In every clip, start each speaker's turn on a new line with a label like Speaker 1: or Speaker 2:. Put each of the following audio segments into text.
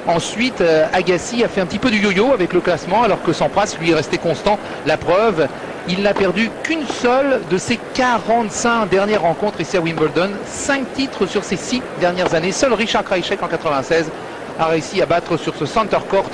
Speaker 1: Ensuite, Agassi a fait un petit peu du yo-yo avec le classement, alors que Sampras, lui, est resté constant. La preuve, il n'a perdu qu'une seule de ses 45 dernières rencontres ici à Wimbledon. 5 titres sur ces 6 dernières années. Seul Richard Krajicek en 96 a réussi à battre sur ce center court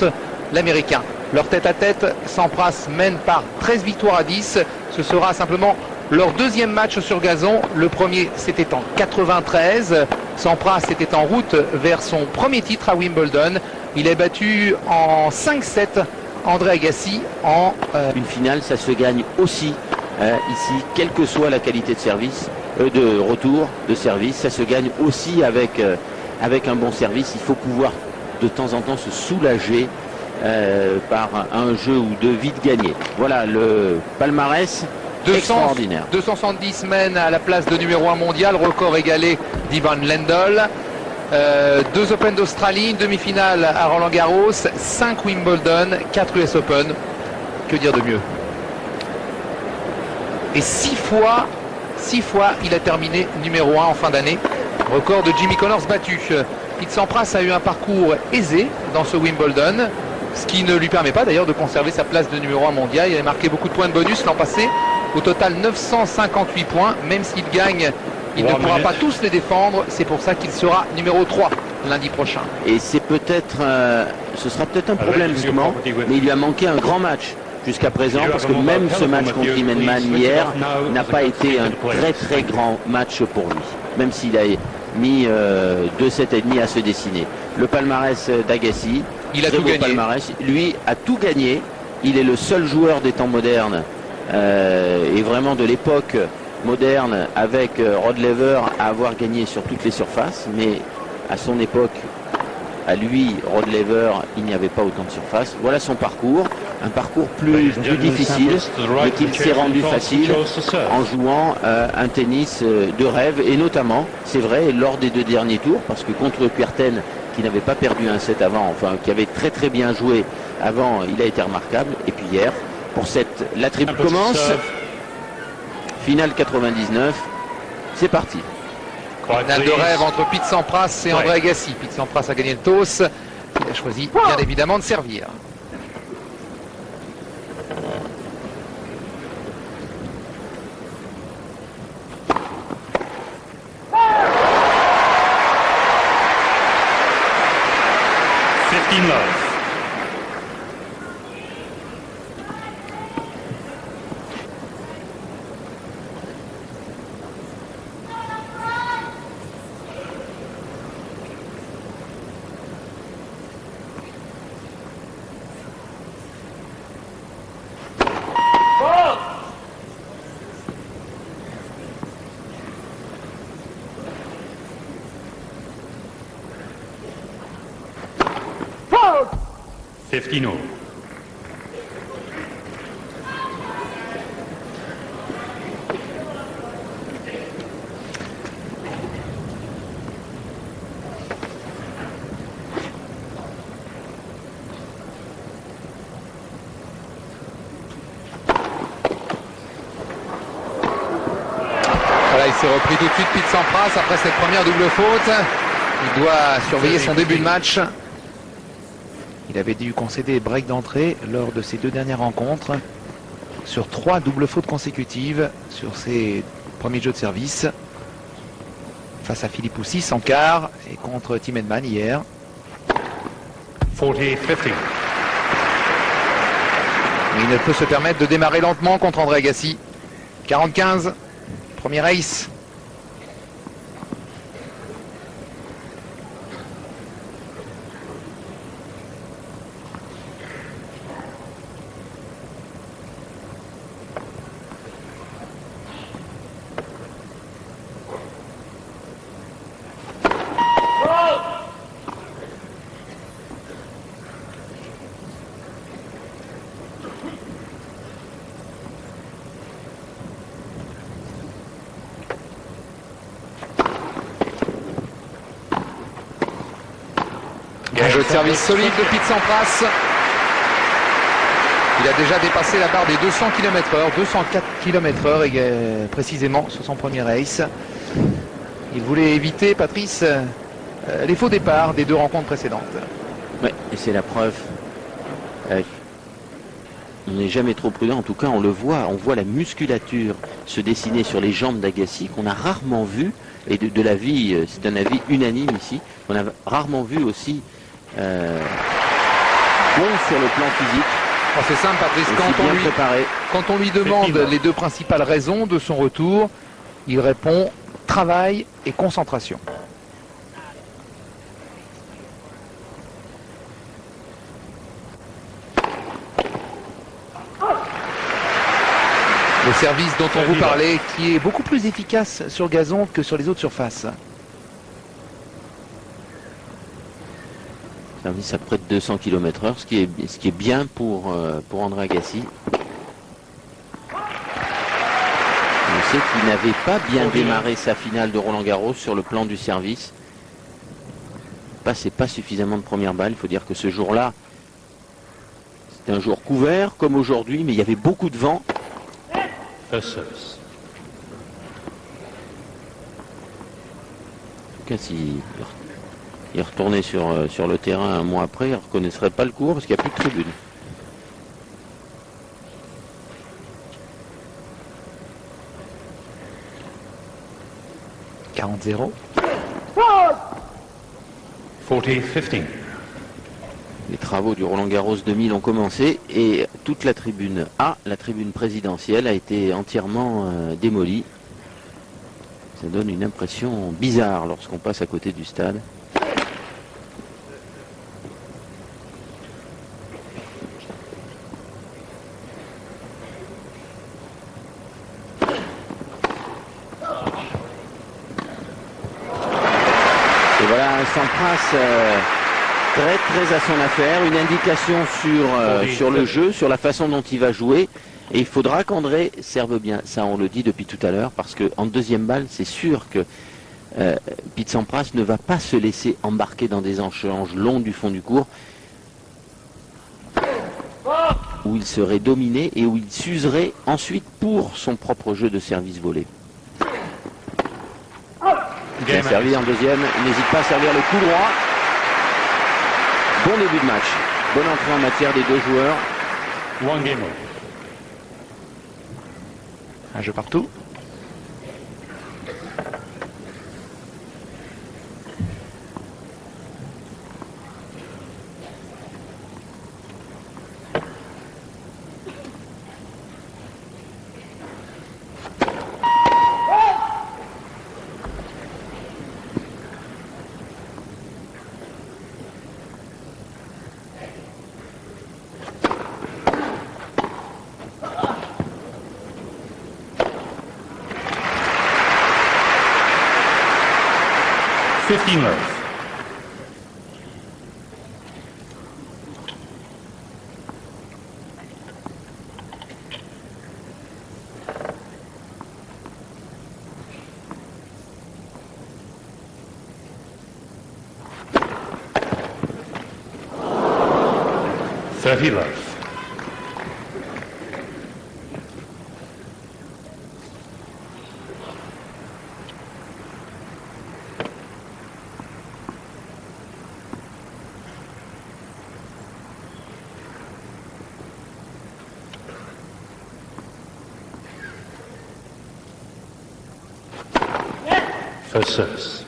Speaker 1: l'Américain. Leur tête-à-tête, Sampras mène par 13 victoires à 10. Ce sera simplement leur deuxième match sur gazon. Le premier, c'était en 93. Sampras était en route vers son premier titre à Wimbledon. Il a battu en 5-7 André Agassi en...
Speaker 2: Une finale, ça se gagne aussi ici, quelle que soit la qualité de service, de retour, de service. Ça se gagne aussi avec un bon service. Il faut pouvoir de temps en temps se soulager par un jeu ou deux vite gagné. Voilà le palmarès extraordinaire.
Speaker 1: 270 mènes à la place de numéro 1 mondial, record égalé d'Ivan Lendl. 2 Open d'Australie, une demi-finale à Roland Garros, 5 Wimbledon, 4 US Open. Que dire de mieux? Et 6 fois, il a terminé numéro 1 en fin d'année. Record de Jimmy Connors battu. Pete Sampras a eu un parcours aisé dans ce Wimbledon, ce qui ne lui permet pas d'ailleurs de conserver sa place de numéro 1 mondial. Il a marqué beaucoup de points de bonus l'an passé. Au total 958 points, même s'il gagne, il ne pourra pas tous les défendre. C'est pour ça qu'il sera numéro 3 lundi prochain.
Speaker 2: Et c'est peut-être, ce sera peut-être un problème justement, mais il lui a manqué un grand match jusqu'à présent, parce que même ce match contre Timenman hier n'a pas été un très très grand match pour lui, même s'il a mis 2-7,5 à se dessiner. Le palmarès d'Agassi,
Speaker 1: il a tout gagné.
Speaker 2: Palmarès, lui a tout gagné. Il est le seul joueur des temps modernes et vraiment de l'époque moderne avec Rod Laver à avoir gagné sur toutes les surfaces, mais à son époque, à lui, Rod Laver, il n'y avait pas autant de surfaces. Voilà son parcours, un parcours plus difficile, mais qu'il s'est rendu facile en jouant un tennis de rêve, et notamment, c'est vrai, lors des 2 derniers tours, parce que contre Kuerten, qui n'avait pas perdu un set avant, enfin qui avait très très bien joué avant, il a été remarquable. Et puis hier, pour la triple commence, finale 99, c'est parti.
Speaker 1: Finale de rêve entre Pete Sampras et André Agassi. Pete Sampras a gagné le toss. Il a choisi bien évidemment de servir.
Speaker 3: Love. Fifteen-all.
Speaker 1: Voilà, il s'est repris tout de suite Pete Sampras après cette première double faute. Il doit surveiller son début de match. Il avait dû concéder break d'entrée lors de ses 2 dernières rencontres sur 3 doubles fautes consécutives sur ses premiers jeux de service face à Philippe Poussis en quart et contre Tim Edman hier.
Speaker 3: 40-50.
Speaker 1: Il ne peut se permettre de démarrer lentement contre André Agassi. 40-15, premier ace. Un jeu de service solide de Pete Sampras. Il a déjà dépassé la barre des 200 km/h, 204 km/h précisément sur son premier race. Il voulait éviter, Patrice, les faux départs des 2 rencontres précédentes.
Speaker 2: Ouais, et c'est la preuve. On n'est jamais trop prudent, en tout cas on le voit, on voit la musculature se dessiner sur les jambes d'Agassi qu'on a rarement vu, et de l'avis, c'est un avis unanime ici, on a rarement vu aussi bon sur le plan physique,
Speaker 1: Bon, c'est simple, Patrice,
Speaker 2: aussi bien préparé.
Speaker 1: quand on lui demande les deux principales raisons de son retour, il répond travail et concentration. Le service dont on vous parlait, qui est beaucoup plus efficace sur gazon que sur les autres surfaces.
Speaker 2: Service à près de 200 km/h, ce qui est bien pour André Agassi. On sait qu'il n'avait pas bien démarré sa finale de Roland-Garros sur le plan du service. Passait pas suffisamment de première balle. Il faut dire que ce jour-là, c'était un jour couvert comme aujourd'hui, mais il y avait beaucoup de vent.
Speaker 3: First service.
Speaker 2: En tout cas, s'il retournait sur le terrain un mois après, il ne reconnaîtrait pas le cours parce qu'il n'y a plus de tribune.
Speaker 1: « 40-0.
Speaker 3: 40-15.
Speaker 2: Les travaux du Roland-Garros 2000 ont commencé et toute la tribune A, la tribune présidentielle, a été entièrement démolie. Ça donne une impression bizarre lorsqu'on passe à côté du stade. Et voilà un Sampras très à son affaire, une indication sur le jeu, sur la façon dont il va jouer. Et il faudra qu'André serve bien. Ça, on le dit depuis tout à l'heure, parce qu'en deuxième balle, c'est sûr que Pete Sampras ne va pas se laisser embarquer dans des échanges longs du fond du court, où il serait dominé et où il s'userait ensuite pour son propre jeu de service volé. Bien servi en deuxième, il n'hésite pas à servir le coup droit. Bon début de match, bonne entrée en matière des deux joueurs.
Speaker 3: One game over.
Speaker 1: Un jeu partout.
Speaker 3: Love. Love. First service.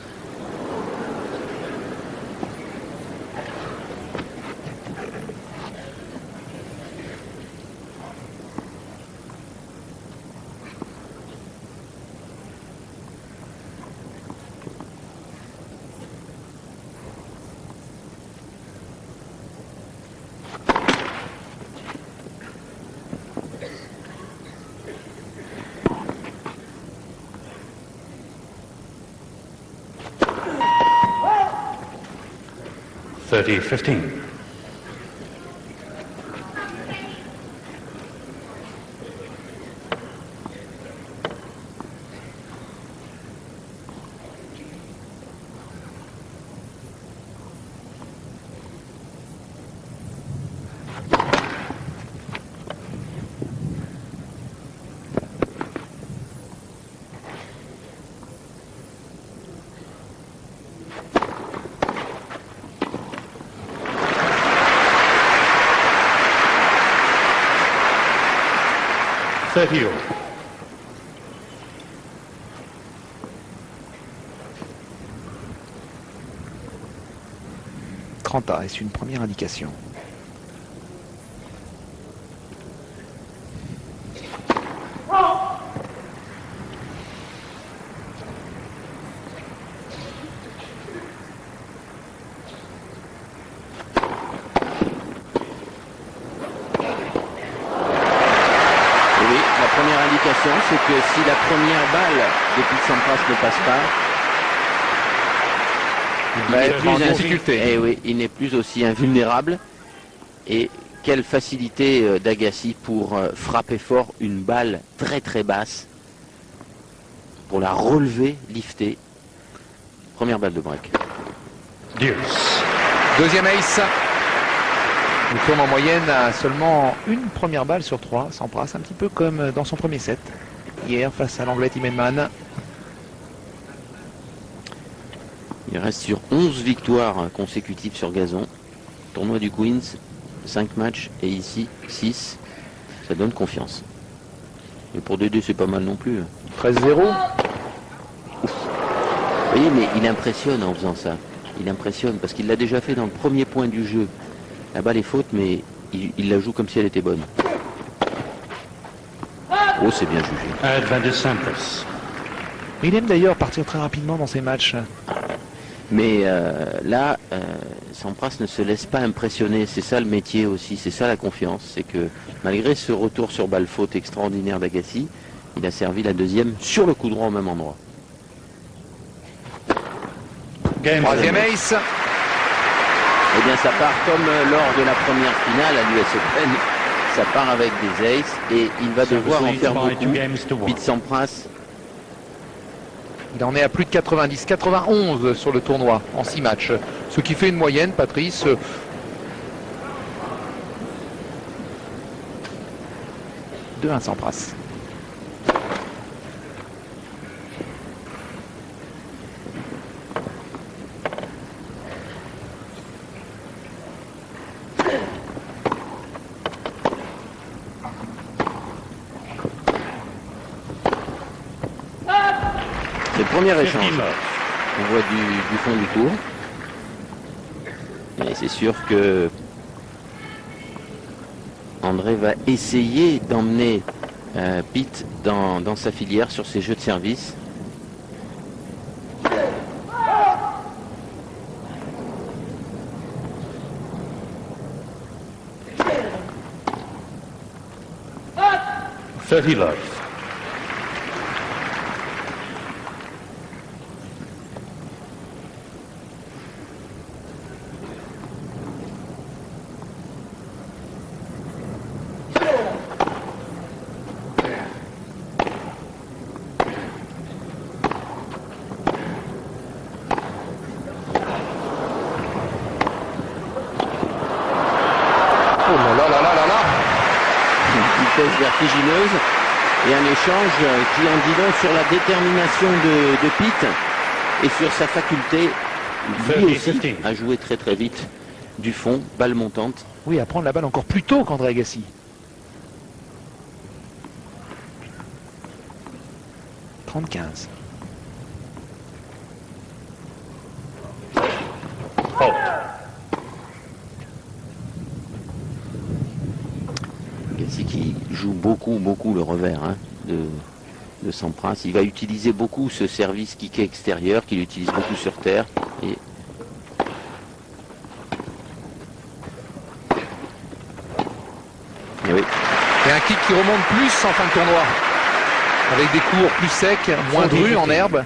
Speaker 3: Thirty 15. 30 all.
Speaker 1: 30 A, est-ce une première indication?
Speaker 2: C'est que si la première balle de Pete Sampras ne passe pas,
Speaker 1: il va être en difficulté.
Speaker 2: Eh oui, il n'est plus aussi invulnérable. Et quelle facilité d'Agassi pour frapper fort une balle très très basse, pour la relever, lifter. Première balle de break.
Speaker 3: Deuce.
Speaker 1: Deuxième ace. Il tourne en moyenne à seulement une première balle sur 3. Sampras, un petit peu comme dans son premier set hier face à l'anglais Tim Henman.
Speaker 2: Il reste sur 11 victoires consécutives sur gazon. Tournoi du Queens, 5 matchs et ici 6. Ça donne confiance. Et pour 2-2 c'est pas mal non plus.
Speaker 1: 13-0.
Speaker 2: Oui, mais il impressionne en faisant ça. Il impressionne parce qu'il l'a déjà fait dans le premier point du jeu. La balle est faute, mais il la joue comme si elle était bonne. Oh, c'est bien jugé.
Speaker 3: Advantage Sampras.
Speaker 1: Il aime d'ailleurs partir très rapidement dans ses matchs.
Speaker 2: Mais là, Sampras ne se laisse pas impressionner. C'est ça le métier aussi, c'est ça la confiance. C'est que malgré ce retour sur balle faute extraordinaire d'Agassi, il a servi la deuxième sur le coup droit au même endroit.
Speaker 1: Troisième ace.
Speaker 2: Eh bien, ça part comme lors de la première finale à l'US Open. Ça part avec des aces et il va devoir en faire beaucoup. Pete Sampras.
Speaker 1: Il en est à plus de 90, 91 sur le tournoi en 6 matchs. Ce qui fait une moyenne, Patrice. De 1 Sampras.
Speaker 2: C'est le premier échange. On voit du fond du tour. Mais c'est sûr que André va essayer d'emmener Pete dans sa filière sur ses jeux de service.
Speaker 3: Love.
Speaker 2: Vertigineuse et un échange qui en dit long sur la détermination de Pete et sur sa faculté lui aussi à jouer très très vite du fond, balle montante.
Speaker 1: Oui, à prendre la balle encore plus tôt qu'André Agassi. 30-15.
Speaker 2: Agassi qui joue beaucoup le revers de Sampras. Il va utiliser beaucoup ce service kick extérieur qu'il utilise beaucoup sur terre. Et oui.
Speaker 1: Et un kick qui remonte plus en fin de tournoi. Avec des cours plus secs, moins drus en herbe.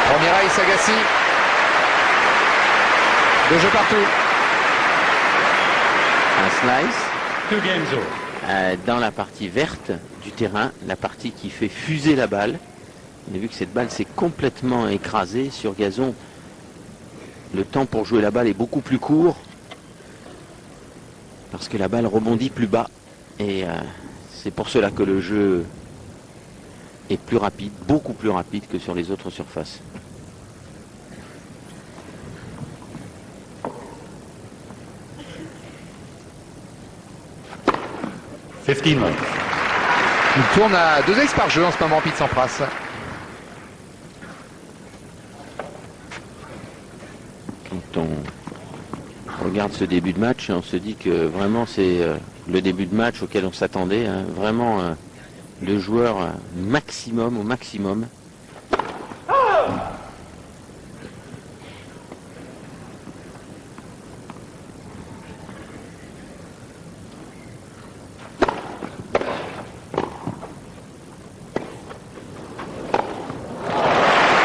Speaker 1: Premier ace Agassi. 2 jeux partout.
Speaker 2: Un slice.
Speaker 3: 2 games all.
Speaker 2: Dans la partie verte du terrain, la partie qui fait fuser la balle. On a vu que cette balle s'est complètement écrasée sur gazon. Le temps pour jouer la balle est beaucoup plus court. parce que la balle rebondit plus bas. Et c'est pour cela que le jeu est plus rapide, beaucoup plus rapide que sur les autres surfaces.
Speaker 1: Il tourne à 2 aces par jeu en ce moment, Pete Sampras.
Speaker 2: Quand on regarde ce début de match, on se dit que vraiment c'est le début de match auquel on s'attendait. Hein. Vraiment le joueur maximum au maximum.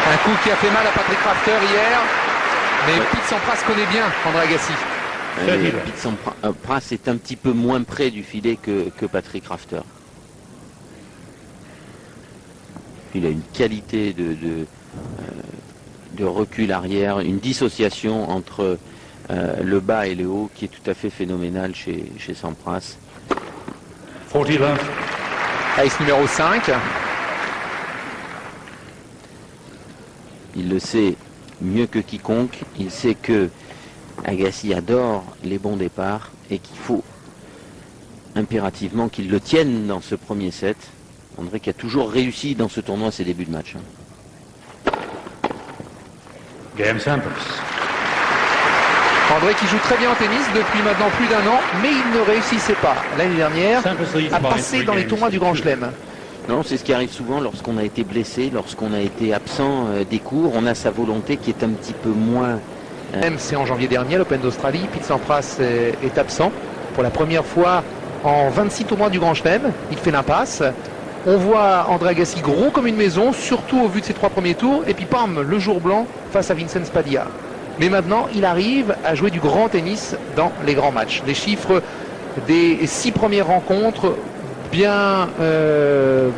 Speaker 1: Un coup qui a fait mal à Patrick Rafter hier, mais Pete Sampras connaît bien André Agassi.
Speaker 2: Pete Sampras est un petit peu moins près du filet que Patrick Rafter. Il a une qualité de recul arrière, une dissociation entre le bas et le haut qui est tout à fait phénoménale chez Sampras.
Speaker 3: 40 love.
Speaker 1: Ace numéro 5.
Speaker 2: Il le sait mieux que quiconque. Il sait que Agassi adore les bons départs et qu'il faut impérativement qu'il le tienne dans ce premier set. André qui a toujours réussi dans ce tournoi ses débuts de match.
Speaker 3: Game Sampras.
Speaker 1: André qui joue très bien en tennis depuis maintenant plus d'1 an, mais il ne réussissait pas l'année dernière à passer dans les tournois du Grand Chelem.
Speaker 2: Non, c'est ce qui arrive souvent lorsqu'on a été blessé, lorsqu'on a été absent des cours. On a sa volonté qui est un petit peu moins...
Speaker 1: Même c'est en janvier dernier, l'Open d'Australie, Pete Sampras est absent pour la première fois en 26 tournois du Grand Chelem. Il fait l'impasse. On voit André Agassi gros comme une maison, surtout au vu de ses 3 premiers tours. Et puis pam, le jour blanc face à Vincent Spadilla. Mais maintenant, il arrive à jouer du grand tennis dans les grands matchs. Les chiffres des 6 premières rencontres, bien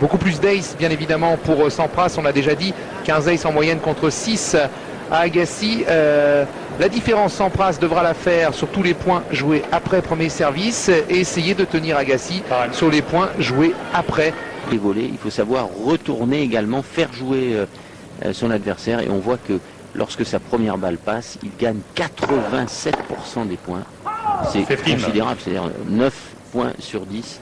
Speaker 1: beaucoup plus d'ace, bien évidemment, pour Sampras. On l'a déjà dit, 15 ace en moyenne contre 6 à Agassi. La différence, Sampras devra la faire sur tous les points joués après premier service et essayer de tenir Agassi sur les points joués après.
Speaker 2: Les volets, il faut savoir retourner également, faire jouer son adversaire. Et on voit que lorsque sa première balle passe, il gagne 87% des points. C'est considérable, c'est-à-dire 9 points sur 10.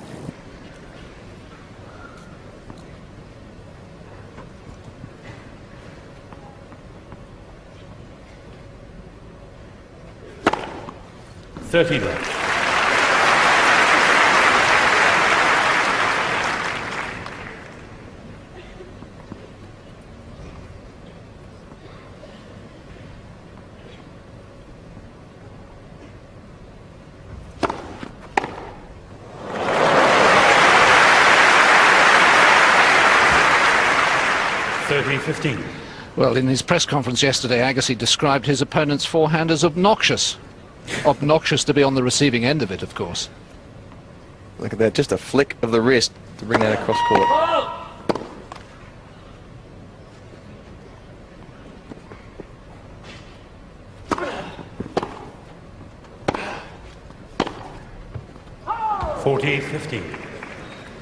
Speaker 4: Well, in his press conference yesterday, Agassi described his opponent's forehand as obnoxious. Obnoxious to be on the receiving end of it, of course.
Speaker 5: Look at that, just a flick of the wrist to bring that across court.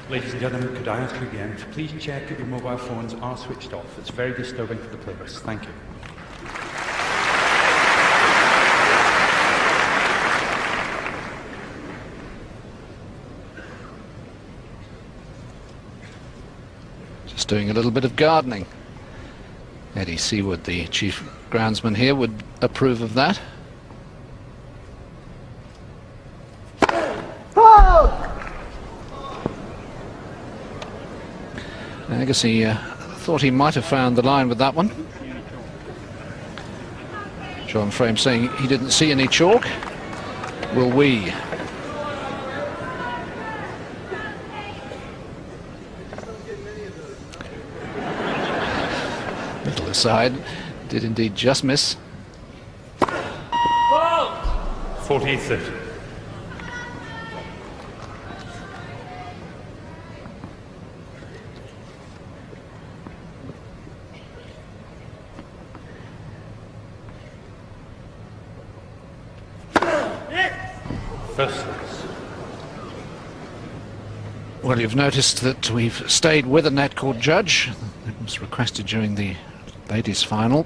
Speaker 3: Ladies and gentlemen, could I ask you again to please check that your mobile phones are switched off. It's very disturbing for the players. Thank you.
Speaker 4: Just doing a little bit of gardening. Eddie Seawood, the chief groundsman here, would approve of that. Agassi thought he might have found the line with that one. John Frame saying he didn't see any chalk. Will we? Middle aside, did indeed just miss.
Speaker 3: 40-30. First service.
Speaker 4: Well, you've noticed that we've stayed with a net court judge. It was requested during the ladies' final.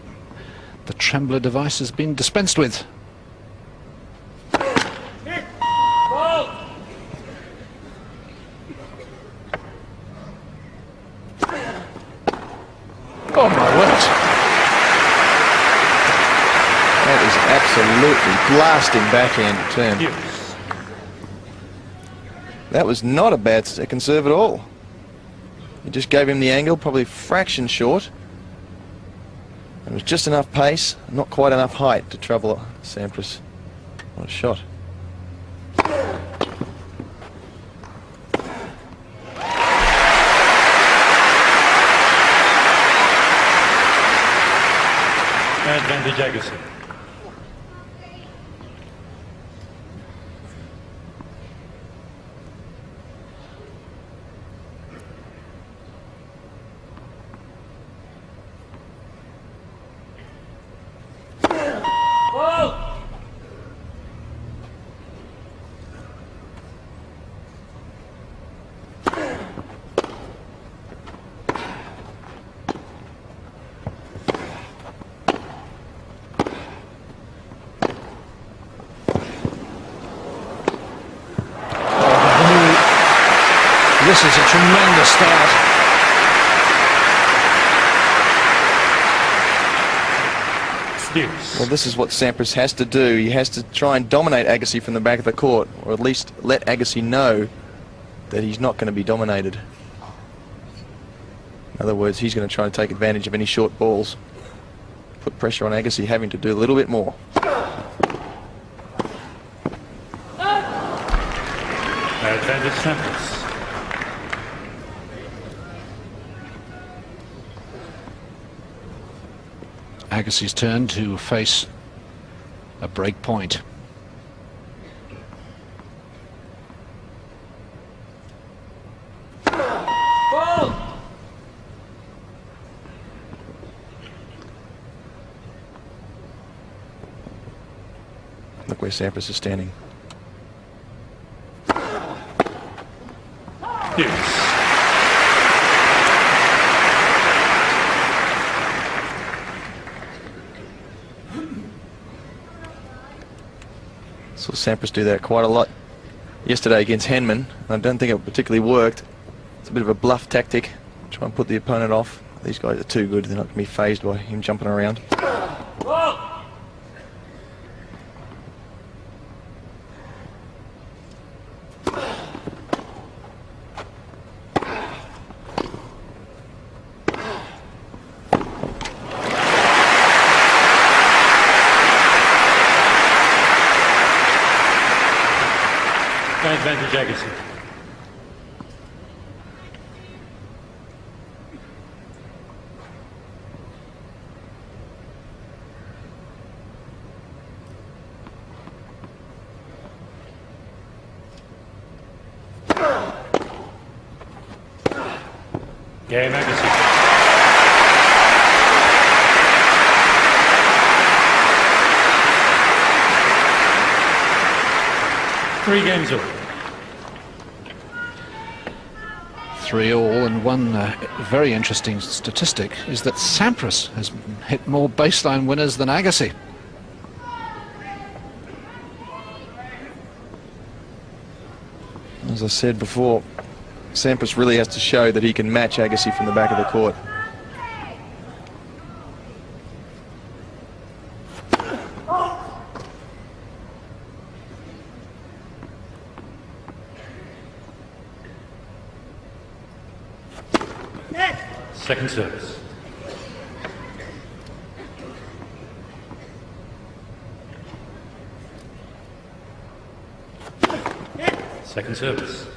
Speaker 4: The trembler device has been dispensed with. Oh my word!
Speaker 5: That is absolutely blasting backhand return.
Speaker 3: Yes.
Speaker 5: That was not a bad second serve at all. He just gave him the angle, probably a fraction short. It was just enough pace, not quite enough height to trouble Sampras. What a shot.
Speaker 3: Advantage Agassi.
Speaker 4: This is a tremendous start.
Speaker 3: Deuce.
Speaker 5: Well, this is what Sampras has to do. He has to try and dominate Agassi from the back of the court, or at least let Agassi know that he's not going to be dominated. In other words, he's going to try and take advantage of any short balls. Put pressure on Agassi, having to do a little bit more.
Speaker 3: Advantage Sampras.
Speaker 4: Agassi's turn to face a break point.
Speaker 5: Look where Sampras is standing.
Speaker 3: Deuce.
Speaker 5: Saw Sampras do that quite a lot yesterday against Henman. I don't think it particularly worked. It's a bit of a bluff tactic. Try and put the opponent off. These guys are too good. They're not going to be fazed by him jumping around.
Speaker 3: Advantage Agassi. Game Agassi. Three games over.
Speaker 4: 3-all, and one very interesting statistic is that Sampras has hit more baseline winners than Agassi.
Speaker 5: As I said before, Sampras really has to show that he can match Agassi from the back of the court.
Speaker 3: Second service. Second service.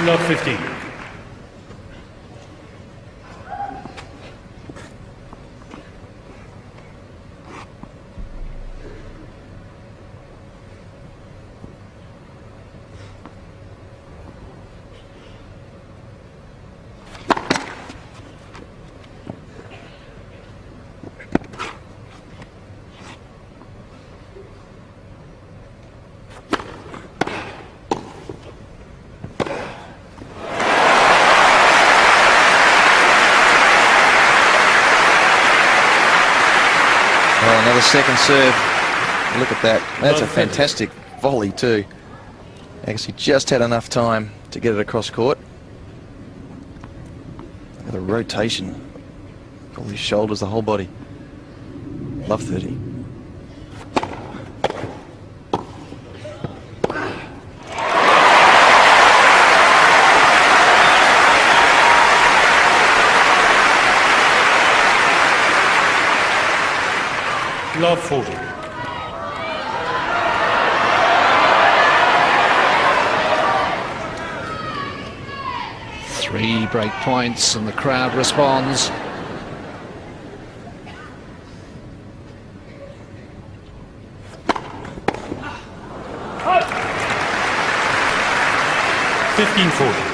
Speaker 3: Love 15.
Speaker 5: the second serve. Look at that. That's a fantastic volley too. Agassi just had enough time to get it across court. Look at the rotation. All his shoulders, the whole body. Love 30.
Speaker 3: Love 40.
Speaker 4: Three break points and the crowd responds.
Speaker 3: $15.40.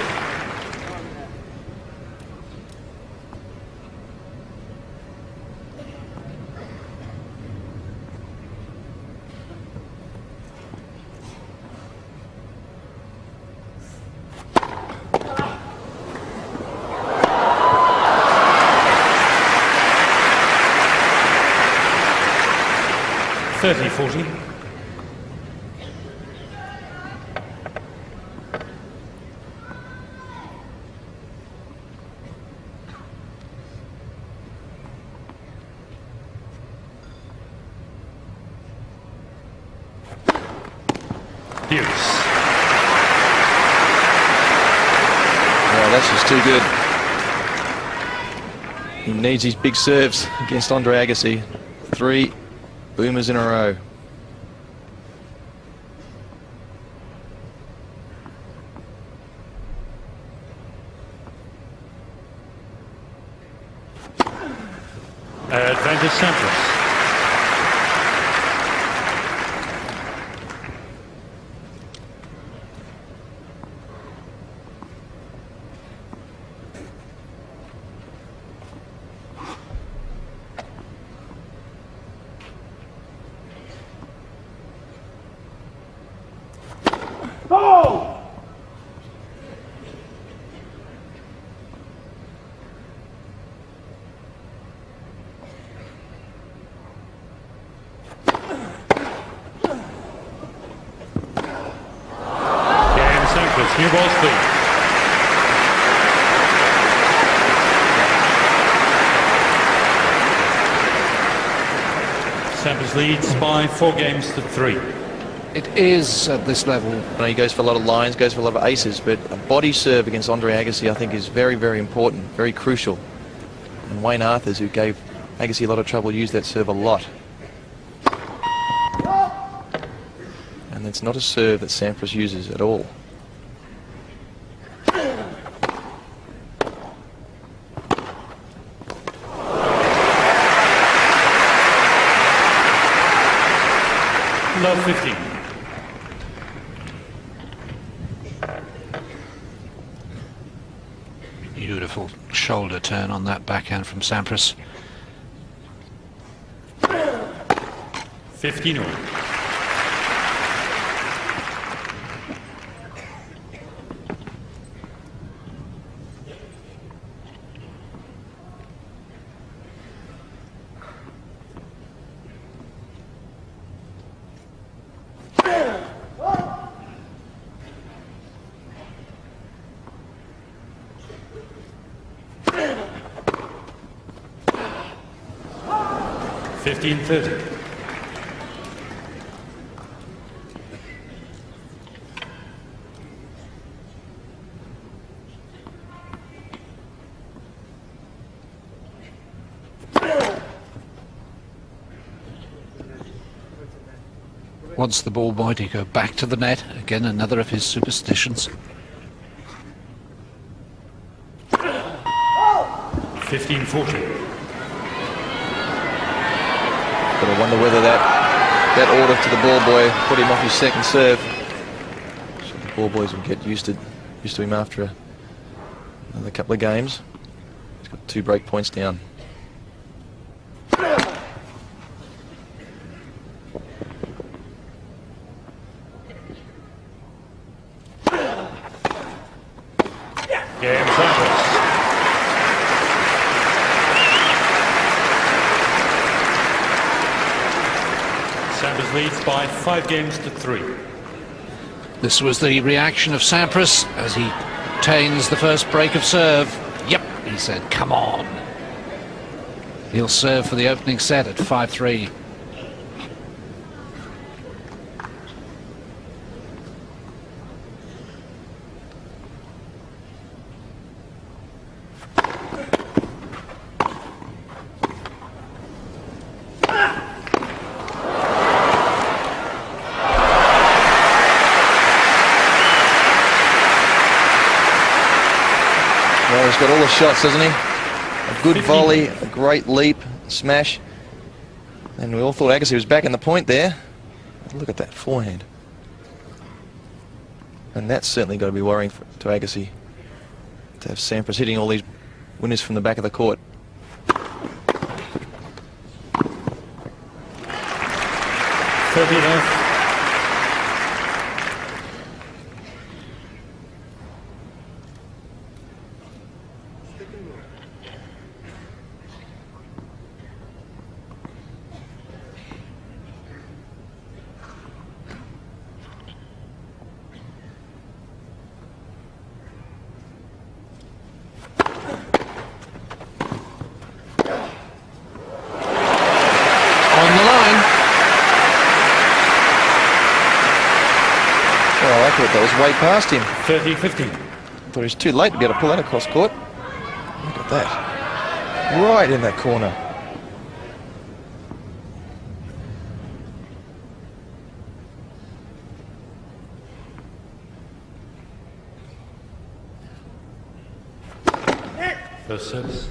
Speaker 3: $30.40. Hughes.
Speaker 5: Oh, that's just too good. He needs his big serves against Andre Agassi. 3 boomers in a row.
Speaker 3: Advantage Sampras. New ball speed. Sampras leads by 4 games to 3.
Speaker 4: It is at this level.
Speaker 5: He goes for a lot of lines, goes for a lot of aces, but a body serve against Andre Agassi I think is very, very important, very crucial. And Wayne Arthurs, who gave Agassi a lot of trouble, used that serve a lot. And it's not a serve that Sampras uses at all.
Speaker 3: Love 15.
Speaker 4: Beautiful shoulder turn on that backhand from Sampras.
Speaker 3: 15-all. $15.30.
Speaker 4: Wants the ball boy to go back to the net. Again, another of his superstitions.
Speaker 3: 15-40.
Speaker 5: But I wonder whether that order to the ball boy put him off his second serve. So the ball boys will get used to him after another couple of games. He's got 2 break points down.
Speaker 3: Game Sampras. leads by 5 games to 3.
Speaker 4: This was the reaction of Sampras as he obtains the first break of serve. Yep, he said, come on. He'll serve for the opening set at 5-3.
Speaker 5: Well, he's got all the shots, doesn't he? A good volley, a great leap, smash. And we all thought Agassi was back in the point there. Look at that forehand. And that's certainly got to be worrying to Agassi, to have Sampras hitting all these winners from the back of the court. I thought that was way past him.
Speaker 3: 30-15.
Speaker 5: Thought he was too late to be able to pull that across court. Look at that. Right in that corner.
Speaker 3: First service.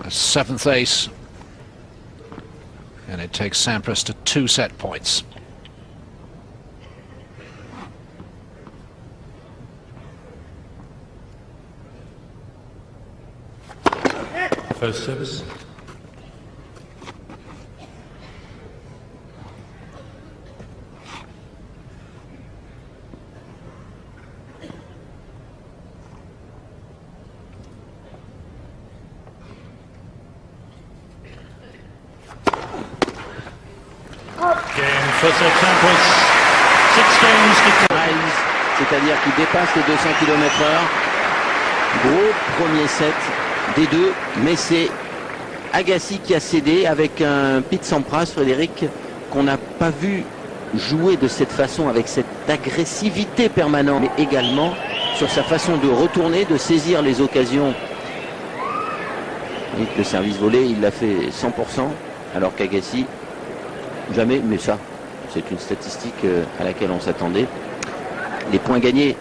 Speaker 4: A seventh ace, and it takes Sampras to 2 set points.
Speaker 3: First service.
Speaker 2: C'est-à-dire qu'il dépasse les 200 km/h. Gros premier set des deux, mais c'est Agassi qui a cédé avec un Pete Sampras, Frédéric, qu'on n'a pas vu jouer de cette façon, avec cette agressivité permanente, mais également sur sa façon de retourner, de saisir les occasions. Et le service volé, il l'a fait 100%, alors qu'Agassi, jamais, mais ça, c'est une statistique à laquelle on s'attendait. Les points gagnés.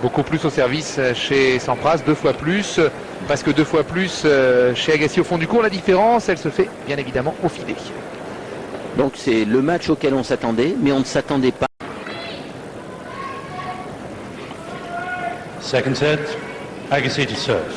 Speaker 1: Beaucoup plus au service chez Sampras, 2 fois plus, presque 2 fois plus chez Agassi au fond du court. La différence, elle se fait bien évidemment au filet.
Speaker 2: Donc c'est le match auquel on s'attendait, mais on ne s'attendait pas.
Speaker 3: Second set, Agassi to serve.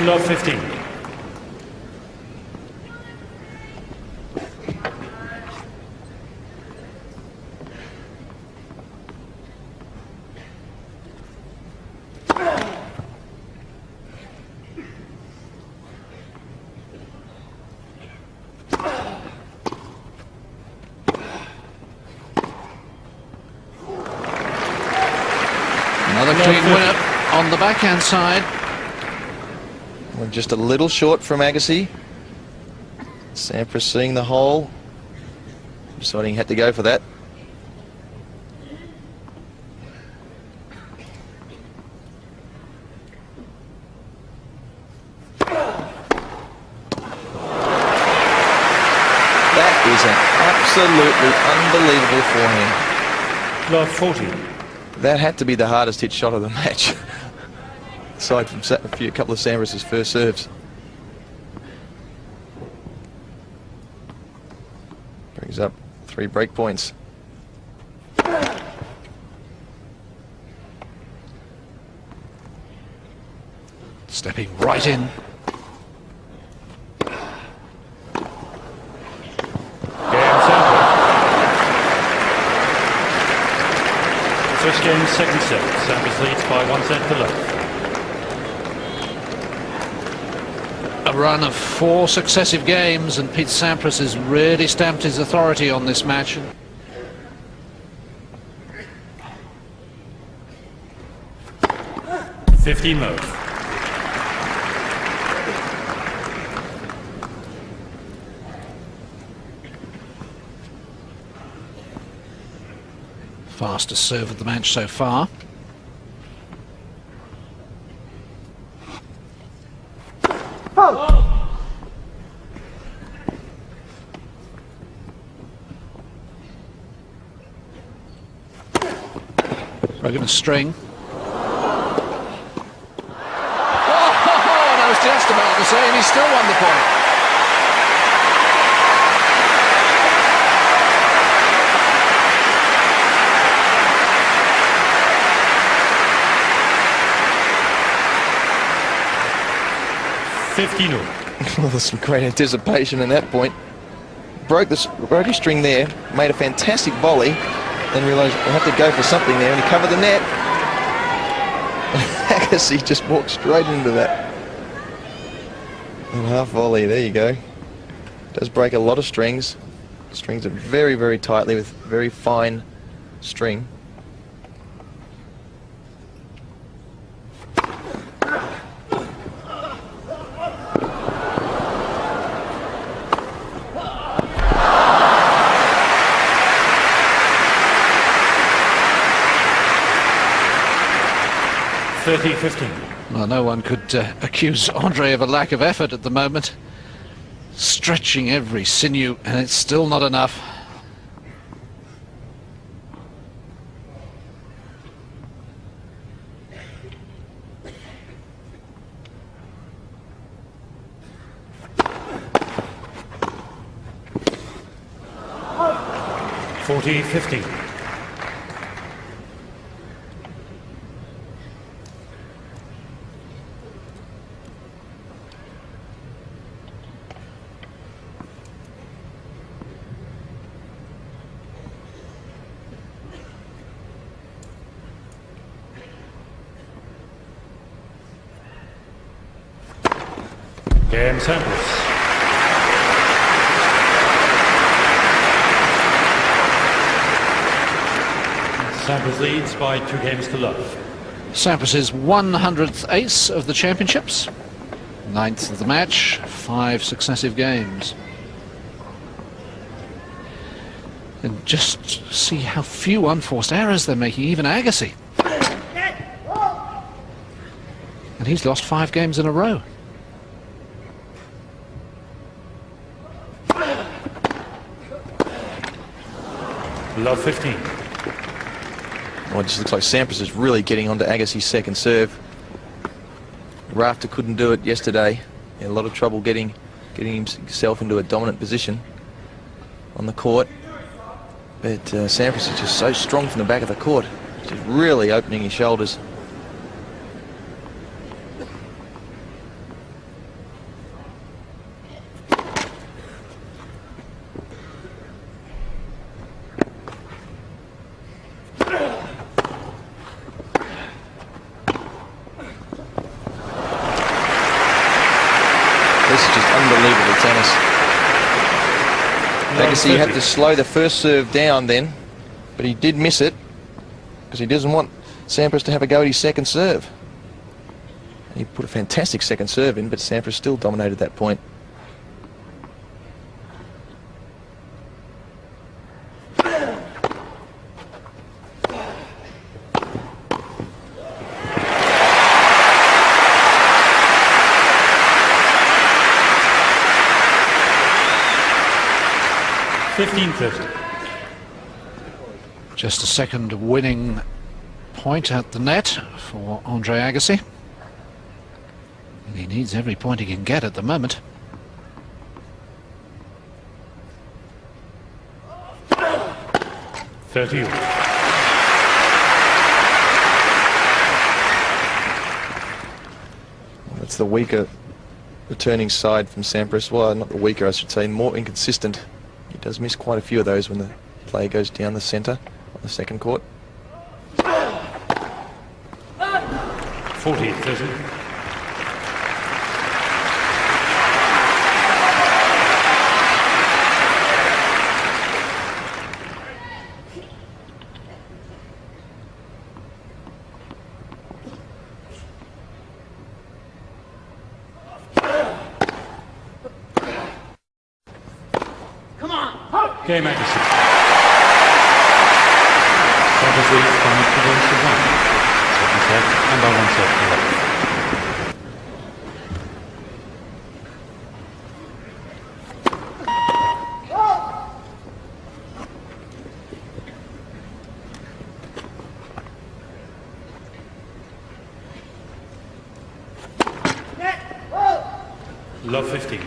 Speaker 3: Love 15.
Speaker 4: Another clean winner on the backhand side.
Speaker 5: We're just a little short from Agassi. Sampras seeing the hole, deciding he had to go for that. Absolutely unbelievable forehand.
Speaker 3: Love 40.
Speaker 5: That had to be the hardest hit shot of the match. Aside from a couple of Sampras' first serves. Brings up 3 break points.
Speaker 4: Stepping right in.
Speaker 3: First game, second set. Sampras leads by 1 set to love.
Speaker 4: A run of 4 successive games, and Pete Sampras has really stamped his authority on this match.
Speaker 3: 15 mode.
Speaker 4: Fastest serve of the match so far. Broken a string.
Speaker 1: I was just about to say, and he still won the point.
Speaker 5: Well, there's some great anticipation in that point. Broke his string there, made a fantastic volley, then realised we'll have to go for something there, and he covered the net. Agassi just walked straight into that. And half volley, there you go. Does break a lot of strings. Strings are very, very tightly with very fine string.
Speaker 4: Well, no one could accuse Andre of a lack of effort at the moment. Stretching every sinew, and it's still not enough.
Speaker 3: (40-15). Game Sampras. Sampras leads by 2 games to love.
Speaker 4: Sampras' 100th ace of the championships. 9th of the match, 5 successive games. And just see how few unforced errors they're making, even Agassi. And he's lost 5 games in a row.
Speaker 3: Love 15.
Speaker 5: Well, it just looks like Sampras is really getting onto Agassi's second serve. Rafter couldn't do it yesterday. He had a lot of trouble getting himself into a dominant position on the court. But Sampras is just so strong from the back of the court. Just really opening his shoulders. Agassi had to slow the first serve down then, but he did miss it because he doesn't want Sampras to have a go at his second serve. He put a fantastic second serve in, but Sampras still dominated that point.
Speaker 3: 15-30.
Speaker 4: Just a second winning point at the net for Andre Agassi. And he needs every point he can get at the moment.
Speaker 5: That's the weaker returning side from Sampras. Well, not the weaker, I should say, more inconsistent. He does miss quite a few of those when the play goes down the centre on the second court.
Speaker 3: 40-30. Game Agassi. Sampras leads by 2 games to 1. Second set, and by 1 set to 11. Love 15.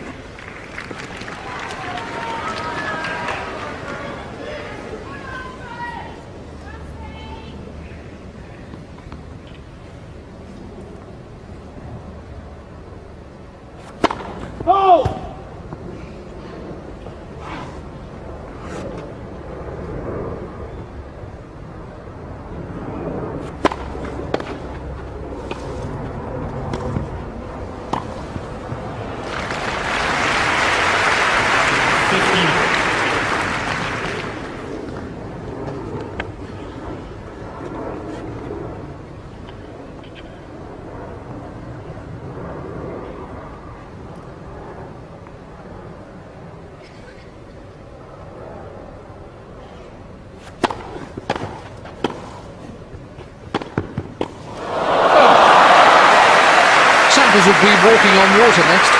Speaker 4: Sampras would be walking on water next.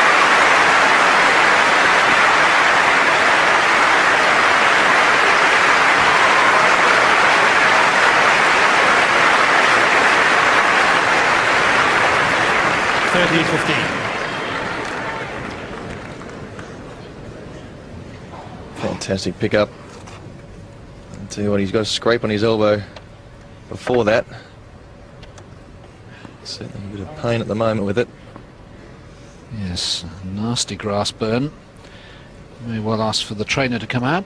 Speaker 5: Fantastic pickup. I'll tell you what, he's got a scrape on his elbow before that. Certainly a bit of pain at the moment with it.
Speaker 4: Yes, a nasty grass burn. May well ask for the trainer to come out.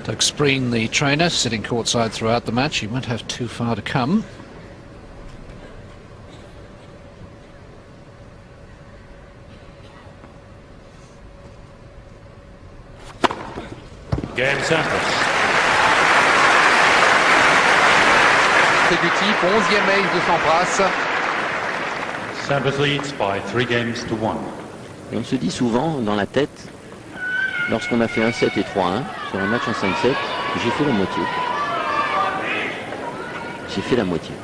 Speaker 4: Doug Spreen, the trainer, sitting courtside throughout the match. He won't have too far to come.
Speaker 3: Game Sampras.
Speaker 1: Consécutif, 11e ace de Sampras.
Speaker 3: Sampras leads by 3 games to 1.
Speaker 2: Et on se dit souvent dans la tête, lorsqu'on a fait 1-7 et 3-1 sur un match en 5-7, j'ai fait la moitié. J'ai fait la moitié.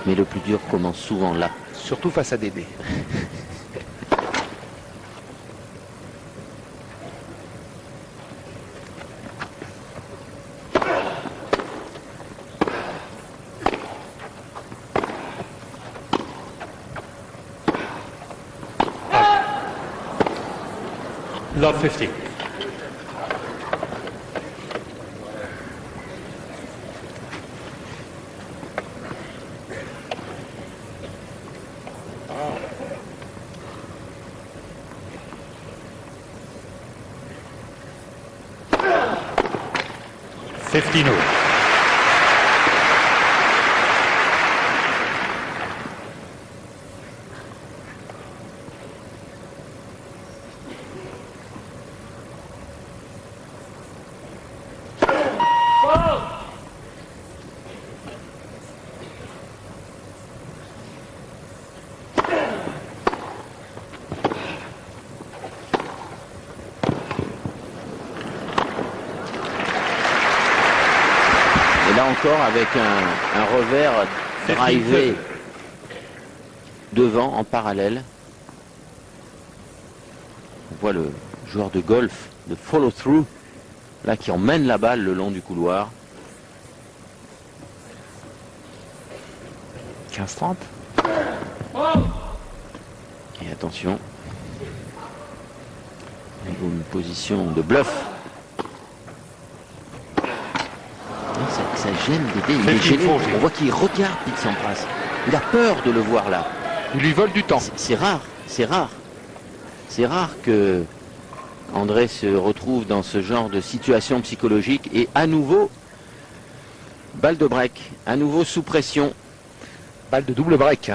Speaker 2: Mais le plus dur commence souvent là.
Speaker 1: Surtout face à Dédé.
Speaker 3: Love 50.
Speaker 2: encore avec un revers drivé devant en parallèle. On voit le joueur de golf de follow-through là qui emmène la balle le long du couloir.
Speaker 1: 15-30.
Speaker 2: Et attention, une position de bluff. Ça gêne Dédé, il est gêné. On voit qu'il regarde Pete Sampras. Il a peur de le voir là.
Speaker 1: Il lui vole du temps.
Speaker 2: C'est rare, c'est rare. C'est rare que André se retrouve dans ce genre de situation psychologique. Et à nouveau, balle de break, à nouveau sous pression.
Speaker 1: Balle de double break.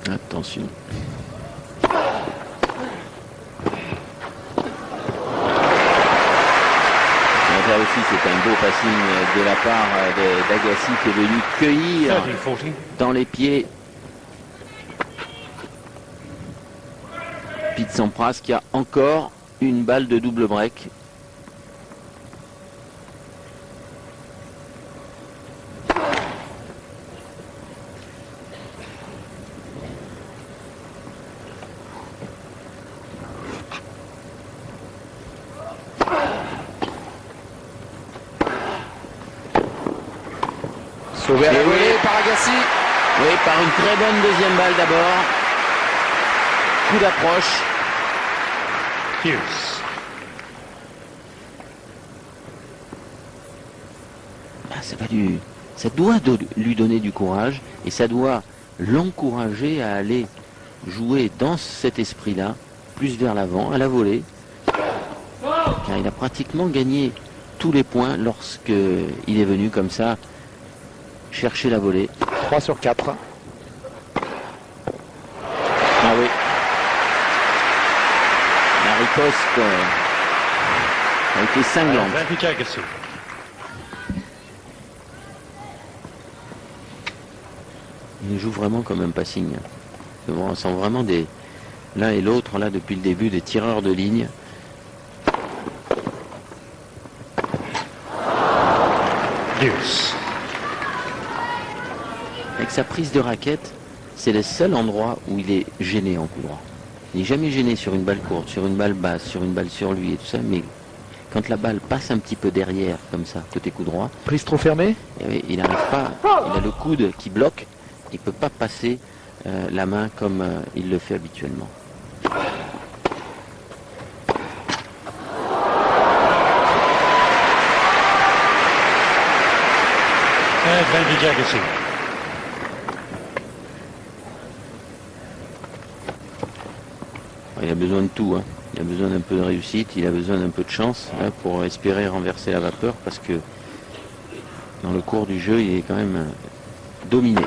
Speaker 2: Attention. Là aussi, c'est un beau passing de la part d'Agassi qui est venu cueillir
Speaker 3: 30-40.
Speaker 2: dans les pieds Pete Sampras qui a encore une balle de double break.
Speaker 1: Sauvé à la
Speaker 2: Et
Speaker 1: volée
Speaker 2: oui.
Speaker 1: par Agassi.
Speaker 2: Oui, par une très bonne deuxième balle d'abord. Coup d'approche.
Speaker 3: Hughes.
Speaker 2: Ça doit lui donner du courage et ça doit l'encourager à aller jouer dans cet esprit-là, plus vers l'avant, à la volée. Car il a pratiquement gagné tous les points lorsqu'il est venu comme ça chercher la volée.
Speaker 1: 3 sur 4.
Speaker 2: Ah oui. La riposte a été cinglante.
Speaker 3: Advantage Agassi.
Speaker 2: Il joue vraiment comme un passing. On sent vraiment l'un et l'autre là depuis le début des tireurs de ligne.
Speaker 3: Hughes.
Speaker 2: Avec sa prise de raquette, c'est le seul endroit où il est gêné en coup droit. Il n'est jamais gêné sur une balle courte, sur une balle basse, sur une balle sur lui et tout ça, mais quand la balle passe un petit peu derrière, comme ça, côté coup droit,
Speaker 1: Prise trop fermée.
Speaker 2: il n'arrive pas, il a le coude qui bloque, il ne peut pas passer la main comme il le fait habituellement.
Speaker 3: Advantage Agassi.
Speaker 2: Il a besoin de tout, hein. Il a besoin d'un peu de réussite, il a besoin d'un peu de chance hein, pour espérer renverser la vapeur parce que dans le cours du jeu, il est quand même dominé.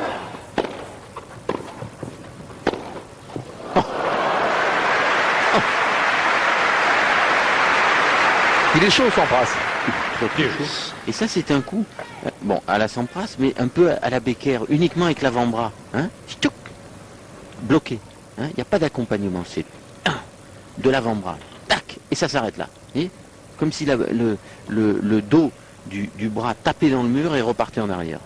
Speaker 1: Il est chaud, Sampras.
Speaker 3: Hughes.
Speaker 2: Et ça, c'est un coup, bon, à la Sampras, mais un peu à la Becker, uniquement avec l'avant-bras. Hein, Tchouc, bloqué. Hein, il n'y a pas d'accompagnement, c'est de l'avant-bras. Tac, et ça s'arrête là. Et comme si le dos du bras tapait dans le mur et repartait en arrière.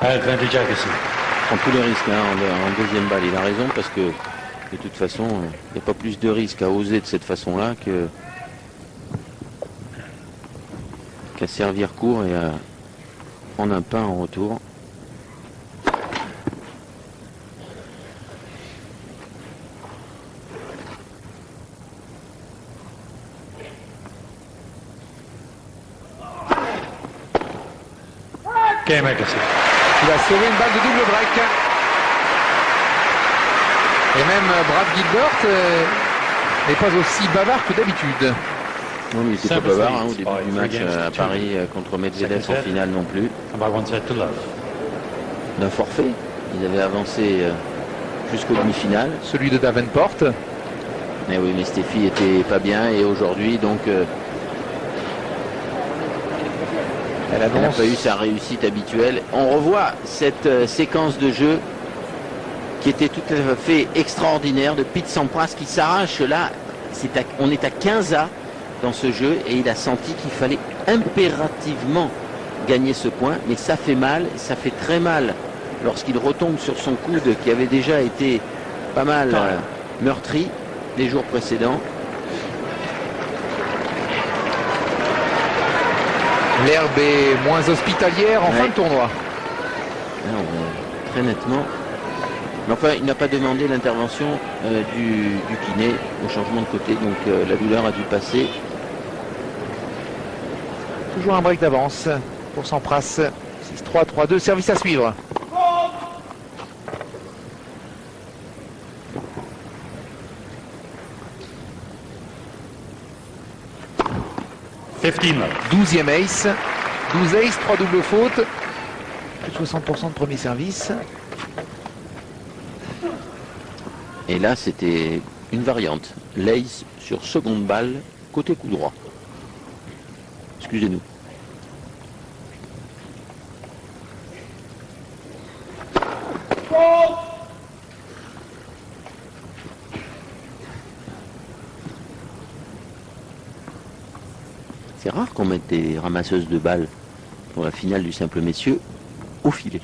Speaker 3: Advantage Agassi.
Speaker 2: Prend tous les risques hein, en deuxième balle. Il a raison parce que de toute façon, il n'y a pas plus de risque à oser de cette façon-là qu'à servir court et à prendre un pain en retour.
Speaker 3: Game Agassi.
Speaker 1: Il a sauvé une balle de double break. Et même Brad Gilbert n'est pas aussi bavard que d'habitude.
Speaker 2: Non, mais il n'était pas bavard hein, au début du match à Paris contre Medvedev en finale non plus.
Speaker 3: And by 1 set to love.
Speaker 2: D'un forfait. Ils avaient avancé jusqu'aux demi-finales.
Speaker 1: Celui de Davenport.
Speaker 2: Mais oui, mais Steffi était pas bien et aujourd'hui, donc
Speaker 1: Elle
Speaker 2: Elle n'a
Speaker 1: annonce.
Speaker 2: pas eu sa réussite habituelle. On revoit cette séquence de jeu qui était tout à fait extraordinaire de Pete Sampras qui s'arrache là. On est à 15A dans ce jeu et il a senti qu'il fallait impérativement gagner ce point. Mais ça fait mal, ça fait très mal lorsqu'il retombe sur son coude qui avait déjà été pas mal meurtri les jours précédents.
Speaker 1: L'herbe est moins hospitalière en fin
Speaker 2: Ouais.
Speaker 1: de tournoi.
Speaker 2: Là, on voit très nettement. Mais enfin, il n'a pas demandé l'intervention du kiné au changement de côté, donc la douleur a dû passer.
Speaker 1: Toujours un break d'avance pour Sampras. 6-3, 3-2, service à suivre.
Speaker 3: Love.
Speaker 1: 12e ace. 12 ace, 3 doubles fautes. Plus de 60% de premier service.
Speaker 2: Et là, c'était une variante. L'ace sur seconde balle, côté coup droit. Excusez-nous. C'est rare qu'on mette des ramasseuses de balles pour la finale du simple messieurs au filet.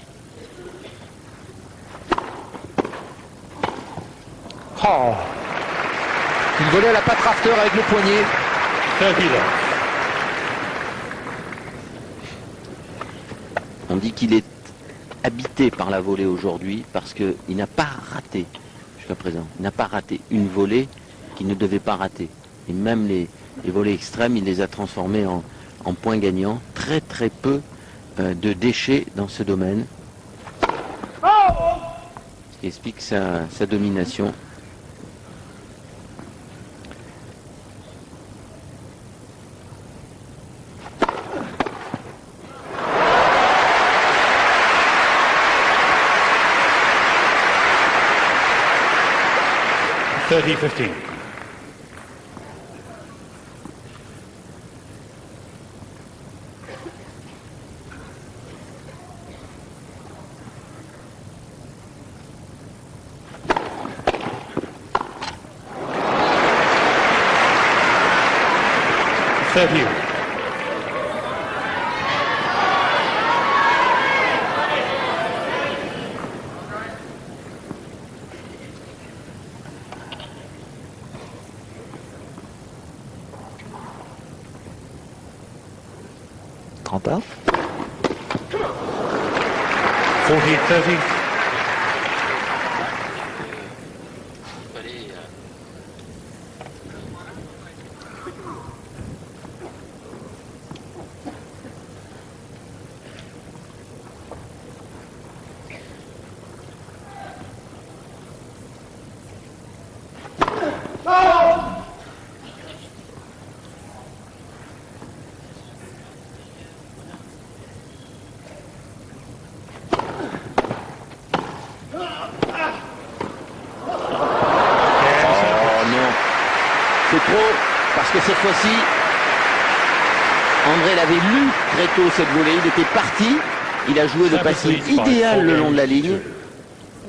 Speaker 1: Oh, une volée à la patte rafter avec le poignet.
Speaker 3: 30 love.
Speaker 2: On dit qu'il est habité par la volée aujourd'hui parce qu'il n'a pas raté jusqu'à présent. Il n'a pas raté une volée qu'il ne devait pas rater. Et même les volées extrêmes, il les a transformées en points gagnants. Très très peu de déchets dans ce domaine. Ce qui explique sa domination.
Speaker 3: Thirty 15. Thirty.
Speaker 1: 30A.
Speaker 3: 40 30.
Speaker 2: C'est trop, parce que cette fois-ci, André l'avait lu très tôt cette volée, il était parti, il a joué le passing idéal le long de la ligne,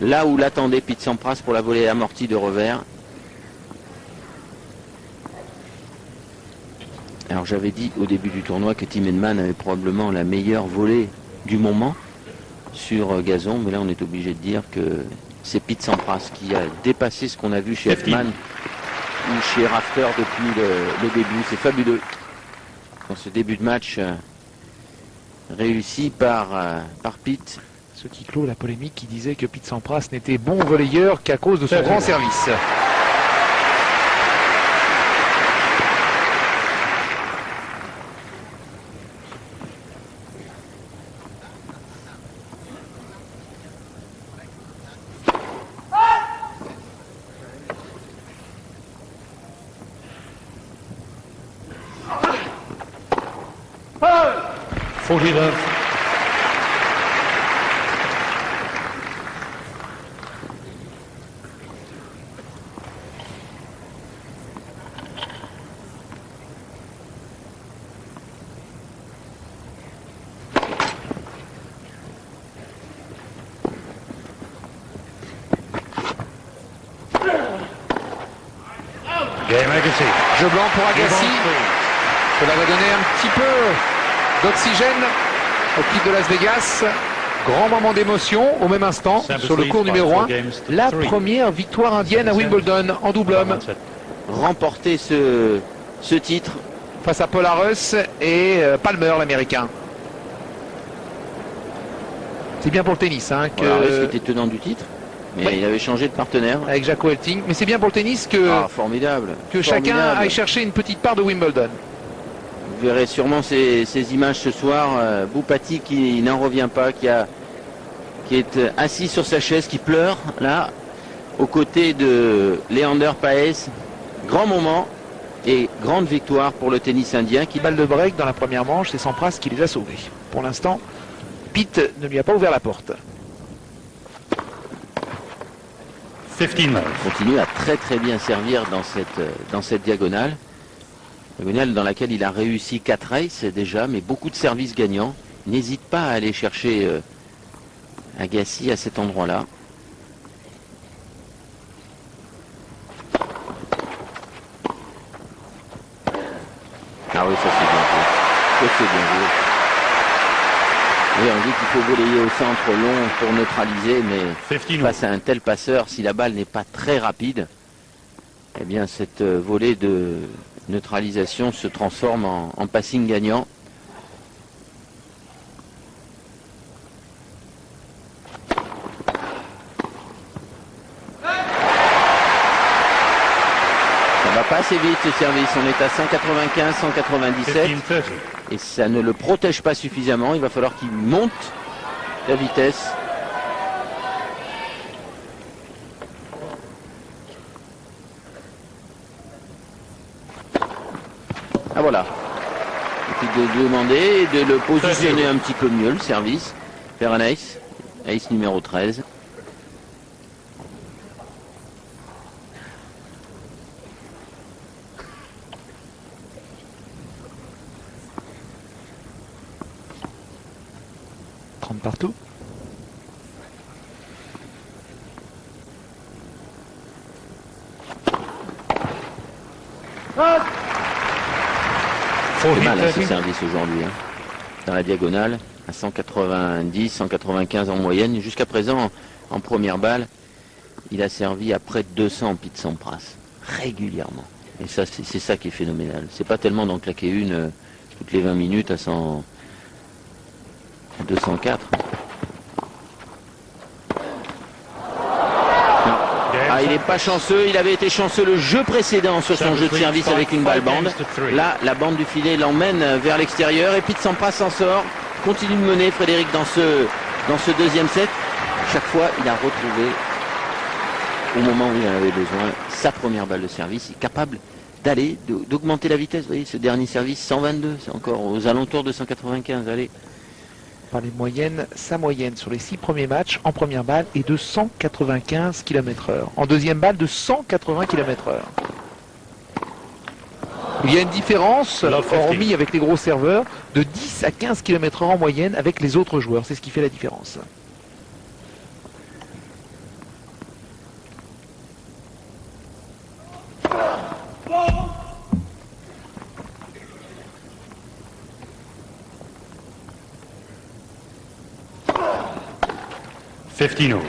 Speaker 2: là où l'attendait Pete Sampras pour la volée amortie de revers. Alors j'avais dit au début du tournoi que Tim Henman avait probablement la meilleure volée du moment sur gazon, mais là on est obligé de dire que c'est Pete Sampras qui a dépassé ce qu'on a vu chez Henman ou chez Rafter depuis le début. C'est fabuleux dans ce début de match réussi par Pete.
Speaker 1: Ce qui clôt la polémique qui disait que Pete Sampras n'était bon volleyeur qu'à cause de son grand service.
Speaker 3: Forty love. Game Agassi.
Speaker 1: Jeu blanc pour Agassi.
Speaker 3: Game on 3.
Speaker 1: Cela va donner un petit peu d'oxygène au clip de Las Vegas. Grand moment d'émotion au même instant sur le cours numéro 1. La première victoire indienne à Wimbledon en double homme
Speaker 2: Remporter ce titre.
Speaker 1: face à Polaris et Palmer, l'américain. C'est bien pour le tennis hein,
Speaker 2: Polaris était tenant du titre, mais
Speaker 1: Oui.
Speaker 2: il avait changé de partenaire.
Speaker 1: avec Jaco Elting. Mais c'est bien pour le tennis que
Speaker 2: Formidable.
Speaker 1: chacun
Speaker 2: Formidable.
Speaker 1: aille chercher une petite part de Wimbledon.
Speaker 2: Vous verrez sûrement ces images ce soir. Boupati qui n'en revient pas, qui est assis sur sa chaise, qui pleure là, aux côtés de Leander Paes. Grand moment et grande victoire pour le tennis indien qui
Speaker 1: Balle de break dans la première manche, c'est Sampras qui les a sauvés. Pour l'instant, Pitt ne lui a pas ouvert la porte.
Speaker 3: 15 love.
Speaker 2: continue à très bien servir dans cette diagonale. Diagonale dans laquelle il a réussi 4 races déjà, mais beaucoup de services gagnants. N'hésite pas à aller chercher Agassi à cet endroit-là. Ah oui, ça c'est bien joué. Ça c'est bien joué. Oui, on dit qu'il faut relayer au centre long pour neutraliser, mais
Speaker 3: 15 love.
Speaker 2: face à un tel passeur, si la balle n'est pas très rapide, eh bien cette volée de neutralisation se transforme en passing gagnant. Ça va pas assez vite ce service, on est à 195, 197
Speaker 3: 15-30.
Speaker 2: et ça ne le protège pas suffisamment, il va falloir qu'il monte la vitesse. Ah voilà. Et puis de demander et de le positionner un petit peu mieux, le service. Faire un ace. Ace numéro 13.
Speaker 1: Partout.
Speaker 2: C'est mal ce
Speaker 3: 14-13.
Speaker 2: service aujourd'hui. Hein. Dans la diagonale, à 190, 195 en moyenne. Jusqu'à présent, en première balle, il a servi à près de 200 Pete Sampras. Régulièrement. Et ça, c'est ça qui est phénoménal. C'est pas tellement d'en claquer une toutes les 20 minutes à 204. Ah, il n'est pas chanceux, il avait été chanceux le jeu précédent sur son jeu de service avec une balle bande. Là, la bande du filet l'emmène vers l'extérieur et Pete Sampras s'en sort. Continue de mener Frédéric dans ce deuxième set. Chaque fois, il a retrouvé, au moment où il en avait besoin, sa première balle de service. Il est capable d'aller, d'augmenter la vitesse. Vous voyez, ce dernier service, 122, c'est encore aux alentours de 195. Allez.
Speaker 1: Par les moyennes, sa moyenne sur les 6 premiers matchs en première balle est de 195 km/h. En deuxième balle de 180 km/h. Il y a une différence, hormis avec les gros serveurs, de 10 à 15 km/h en moyenne avec les autres joueurs. C'est ce qui fait la différence.
Speaker 3: Fifteen.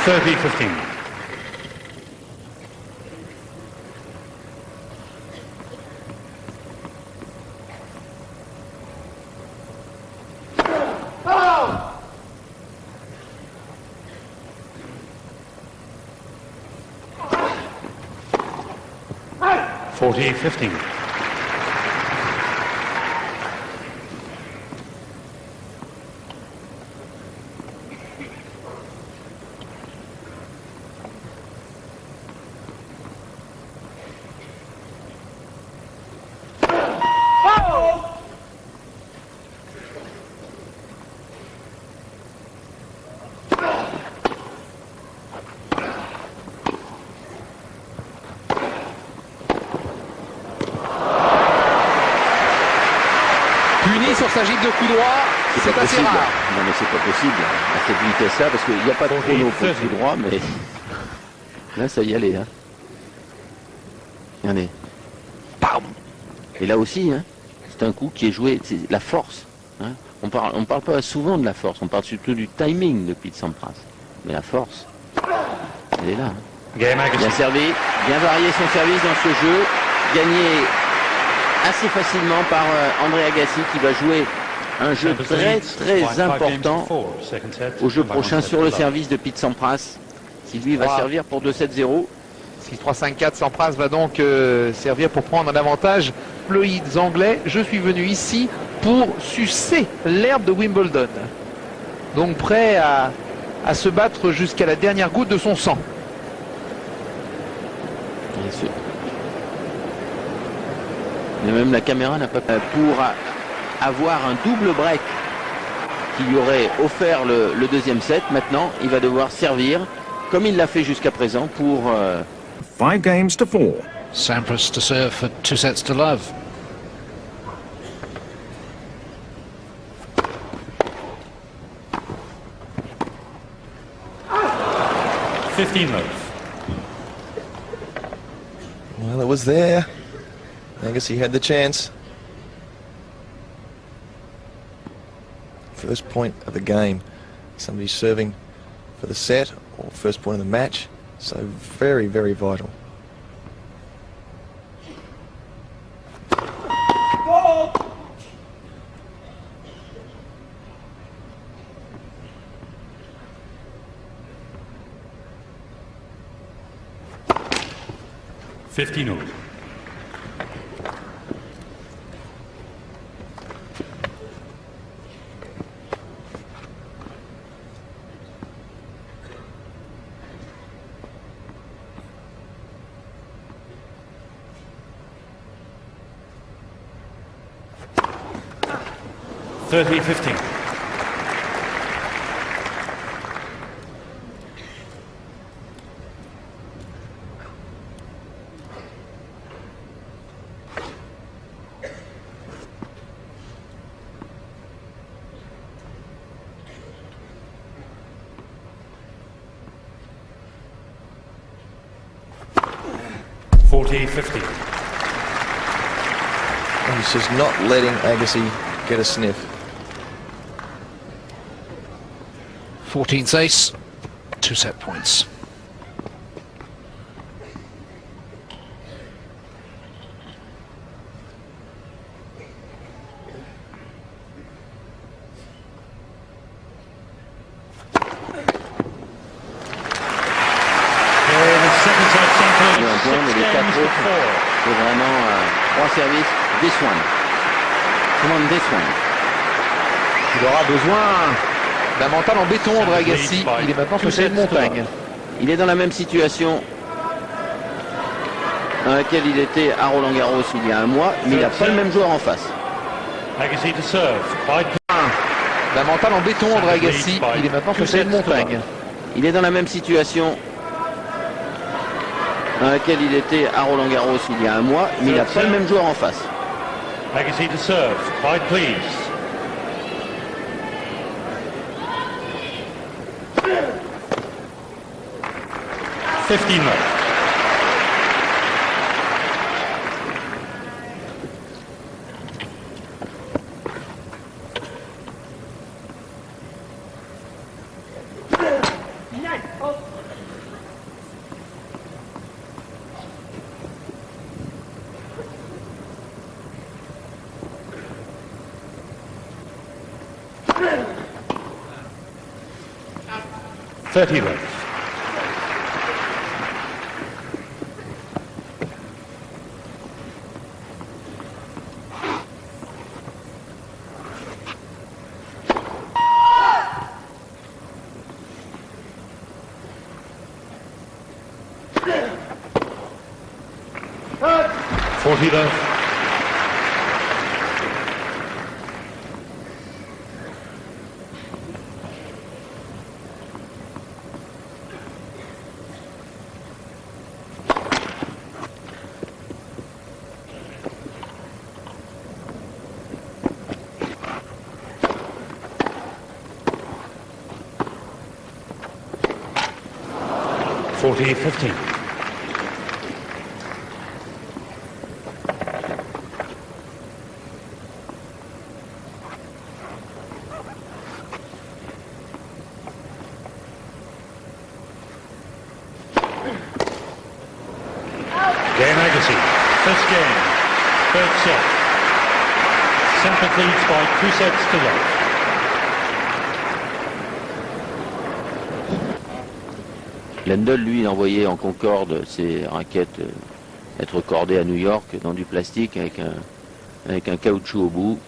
Speaker 3: 30-15. Forty 15.
Speaker 1: s'agit de coups droits, c'est
Speaker 2: pas
Speaker 1: assez
Speaker 2: possible.
Speaker 1: rare.
Speaker 2: Non mais c'est pas possible à cette vitesse-là parce qu'il n'y a pas de chrono pour le coup droit, mais là ça y allait. Hein. Regardez. Bam. Et là aussi, hein, c'est un coup qui est joué, c'est la force. Hein. On parle pas souvent de la force, on parle surtout du timing de Pete Sampras. Mais la force, elle est là. Hein. Bien servi, bien varié son service dans ce jeu, gagné assez facilement par André Agassi qui va jouer un jeu très très important au jeu prochain sur le service de Pete Sampras qui lui va servir pour 2-7-0.
Speaker 1: 6-3-5-4, Sampras va donc servir pour prendre un avantage. Fluides anglais, je suis venu ici pour sucer l'herbe de Wimbledon. Donc prêt à se battre jusqu'à la dernière goutte de son sang.
Speaker 2: Bien sûr. Mais même la caméra n'a pas pour avoir un double break qui lui aurait offert le deuxième set. Maintenant, il va devoir servir comme il l'a fait jusqu'à présent pour
Speaker 6: 5 games to 4.
Speaker 4: Sampras to serve for 2 sets to love.
Speaker 5: Well, it was there. Agassi had the chance. First point of the game. Somebody's serving for the set or first point of the match. So very, very vital.
Speaker 3: $15. $30-15. $40-15.
Speaker 5: And he's just not letting Agassi get a sniff.
Speaker 4: 14th ace, 2 set points.
Speaker 2: C'est vraiment 3 services. This one. Come on, this one.
Speaker 1: Il aura besoin d'un mental en béton, André Agassi. Il est maintenant face à une montagne.
Speaker 2: Il est dans la même situation dans laquelle il était à Roland-Garros il y a un mois, mais il n'a pas le même joueur en face.
Speaker 3: Agassi to serve.
Speaker 1: D'un mental en béton, André Agassi. Il est maintenant face à une montagne.
Speaker 2: Il est dans la même situation dans laquelle il était à Roland-Garros il y a un mois, mais il n'a pas le même joueur en face.
Speaker 3: Agassi to serve. Quiet, please. $15. $30 left. $40 left. 40-15. Game Agassi, first game, third set. Sampras leads by 2 sets to love.
Speaker 2: Lendl, lui, il envoyait en Concorde ses raquettes être cordées à New York dans du plastique avec un caoutchouc au bout.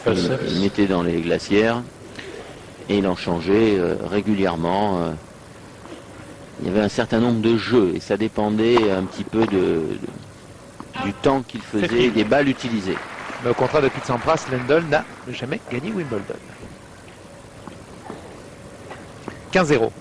Speaker 2: Il mettait dans les glacières et il en changeait régulièrement. Il y avait un certain nombre de jeux et ça dépendait un petit peu du temps qu'il faisait et des balles utilisées.
Speaker 1: Mais au contraire de Pete Sampras, Lendl n'a jamais gagné Wimbledon. 15-0.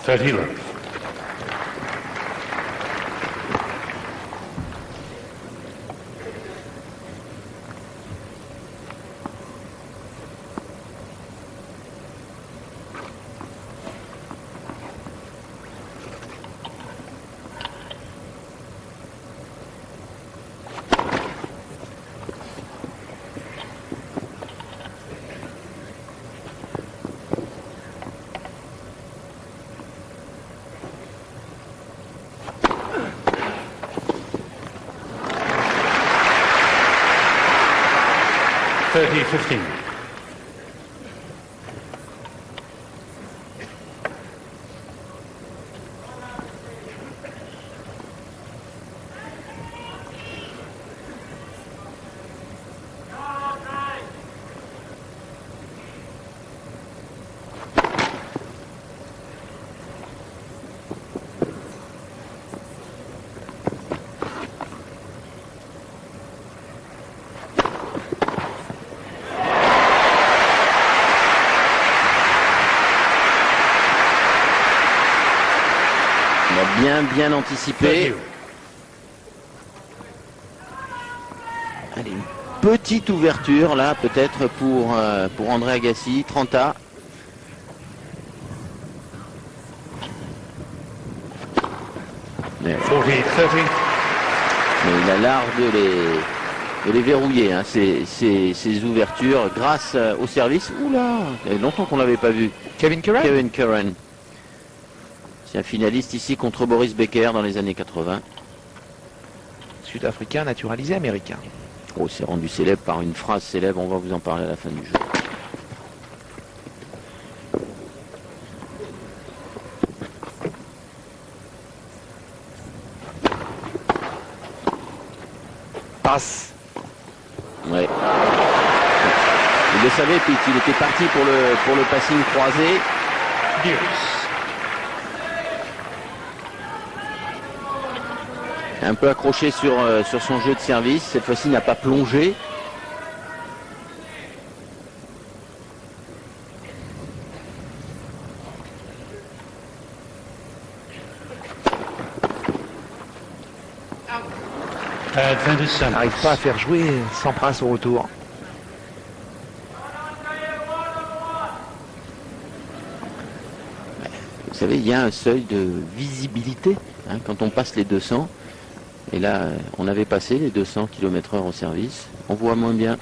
Speaker 3: Love. $30-15.
Speaker 2: Bien anticipé. Allez, une petite ouverture là peut-être pour André Agassi, 30A. Mais il a l'art de les verrouiller, hein, ces ouvertures grâce au service. Oula, il y a longtemps qu'on l'avait pas vu.
Speaker 1: Kevin Curran.
Speaker 2: C'est un finaliste ici contre Boris Becker dans les années 80.
Speaker 1: Sud-africain naturalisé américain.
Speaker 2: Oh, c'est rendu célèbre par une phrase célèbre, on va vous en parler à la fin du jeu.
Speaker 1: Passe.
Speaker 2: Ouais. Il le savait, Pete, il était parti pour le passing croisé. Un peu accroché sur son jeu de service, cette fois-ci il n'a pas plongé.
Speaker 1: N'arrive pas à faire jouer Sampras au retour.
Speaker 2: Vous savez, il y a un seuil de visibilité hein, quand on passe les 200. Et là, on avait passé les 200 km/h au service. On voit moins bien.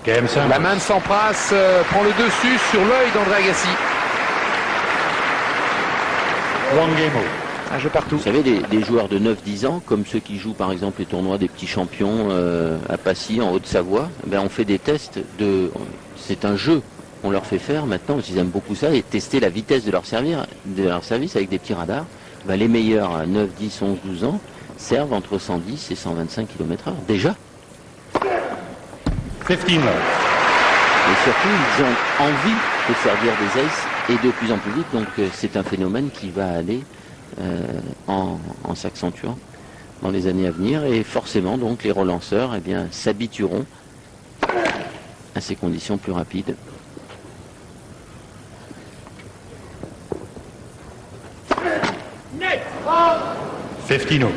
Speaker 1: La main de Sampras prend le dessus sur l'œil d'André Agassi. Un jeu partout.
Speaker 2: Vous savez, des joueurs de 9-10 ans, comme ceux qui jouent par exemple les tournois des petits champions à Passy, en Haute-Savoie, ben, on fait des tests c'est un jeu qu'on leur fait faire maintenant, parce qu'ils aiment beaucoup ça, et tester la vitesse de leur service avec des petits radars. Ben, les meilleurs à 9, 10, 11, 12 ans servent entre 110 et 125 km/h déjà.
Speaker 3: 15 love.
Speaker 2: Et surtout, ils ont envie de servir des aces et de plus en plus vite. Donc c'est un phénomène qui va aller en s'accentuant dans les années à venir. Et forcément, donc, les relanceurs s'habitueront à ces conditions plus rapides.
Speaker 3: $15 all.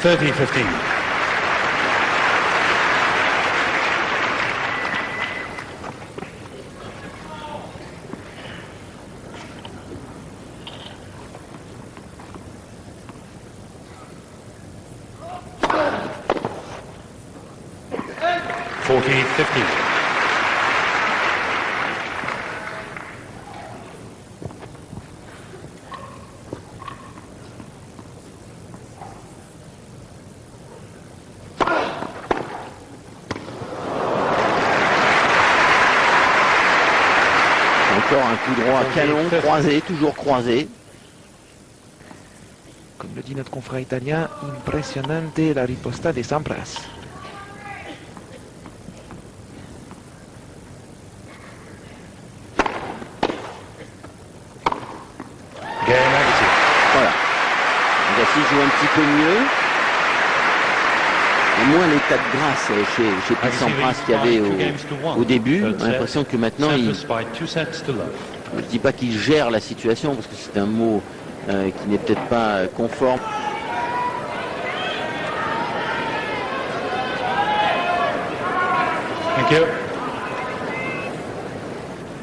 Speaker 3: $30-15. $40-15.
Speaker 2: Encore un coup droit canon, croisé, toujours croisé.
Speaker 1: Comme le dit notre confrère italien, impressionnante la riposta de Sampras.
Speaker 3: Game Agassi.
Speaker 2: Voilà. Agassi joue un petit peu mieux. Et moins l'état de grâce chez Pete Sampras qu'il y avait au début. On a l'impression que maintenant, je ne dis pas qu'il gère la situation, parce que c'est un mot qui n'est peut-être pas conforme.
Speaker 3: Thank you.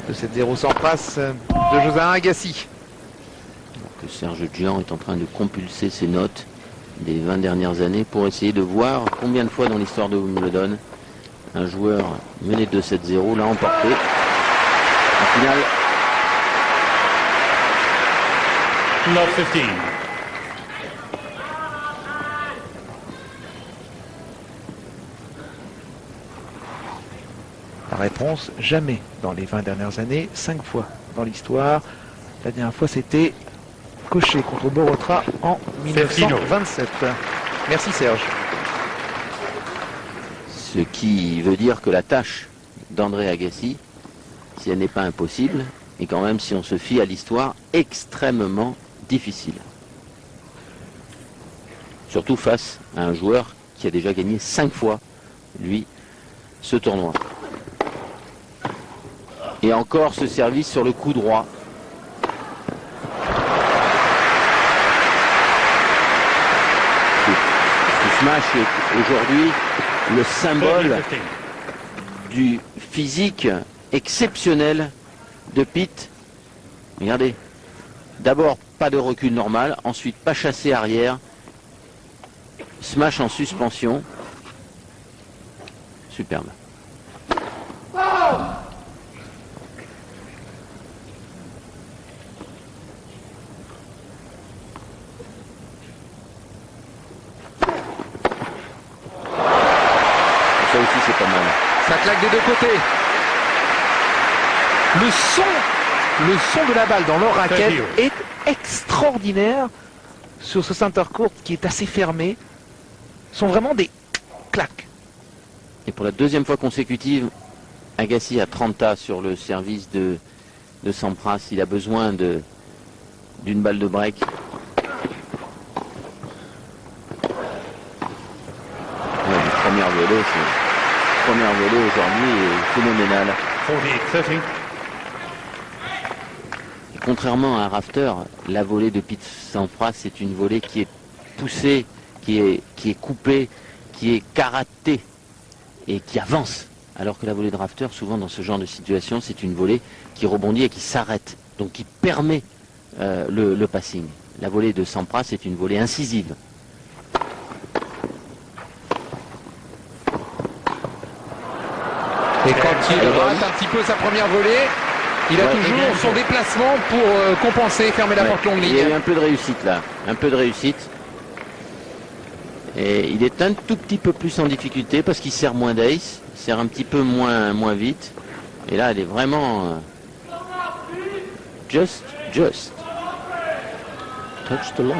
Speaker 1: De 7-0 Sampras de Josain Agassi.
Speaker 2: Que Serge Gian est en train de compulser ses notes des 20 dernières années pour essayer de voir combien de fois dans l'histoire de Wimbledon un joueur mené de 7-0 l'a emporté. En finale,
Speaker 3: Love 15.
Speaker 1: La réponse, jamais dans les 20 dernières années, 5 fois dans l'histoire. La dernière fois, c'était Cochet contre Borotra en 1927. Merci Serge.
Speaker 2: ce qui veut dire que la tâche d'André Agassi, si elle n'est pas impossible, est quand même, si on se fie à l'histoire, extrêmement difficile. Surtout face à un joueur qui a déjà gagné 5 fois, lui, ce tournoi. Et encore ce service sur le coup droit. Ce smash est aujourd'hui le symbole du physique exceptionnel de Pete. Regardez, d'abord pas de recul normal, ensuite pas chassé arrière, smash en suspension, superbe. Ça aussi c'est pas mal.
Speaker 1: Ça claque des deux côtés. Le son de la balle dans leur raquette est extraordinaire sur ce center court qui est assez fermé. Ce sont vraiment des claques.
Speaker 2: Et pour la deuxième fois consécutive, Agassi a 30 tas sur le service de Sampras. Il a besoin d'une balle de break. Première volée aujourd'hui est phénoménale.
Speaker 3: 48-30.
Speaker 2: Contrairement à un rafter, la volée de Pete Sampras, c'est une volée qui est poussée, qui est coupée, qui est karaté et qui avance. Alors que la volée de rafter, souvent dans ce genre de situation, c'est une volée qui rebondit et qui s'arrête, donc qui permet le passing. La volée de Sampras, c'est une volée incisive.
Speaker 1: Et quand il rate un petit peu sa première volée, il a toujours son déplacement pour compenser et fermer la porte longue ligne.
Speaker 2: Il y a eu un peu de réussite là, un peu de réussite. Et il est un tout petit peu plus en difficulté parce qu'il sert moins d'ace, il sert un petit peu moins vite. Et là, elle est vraiment just touch the line.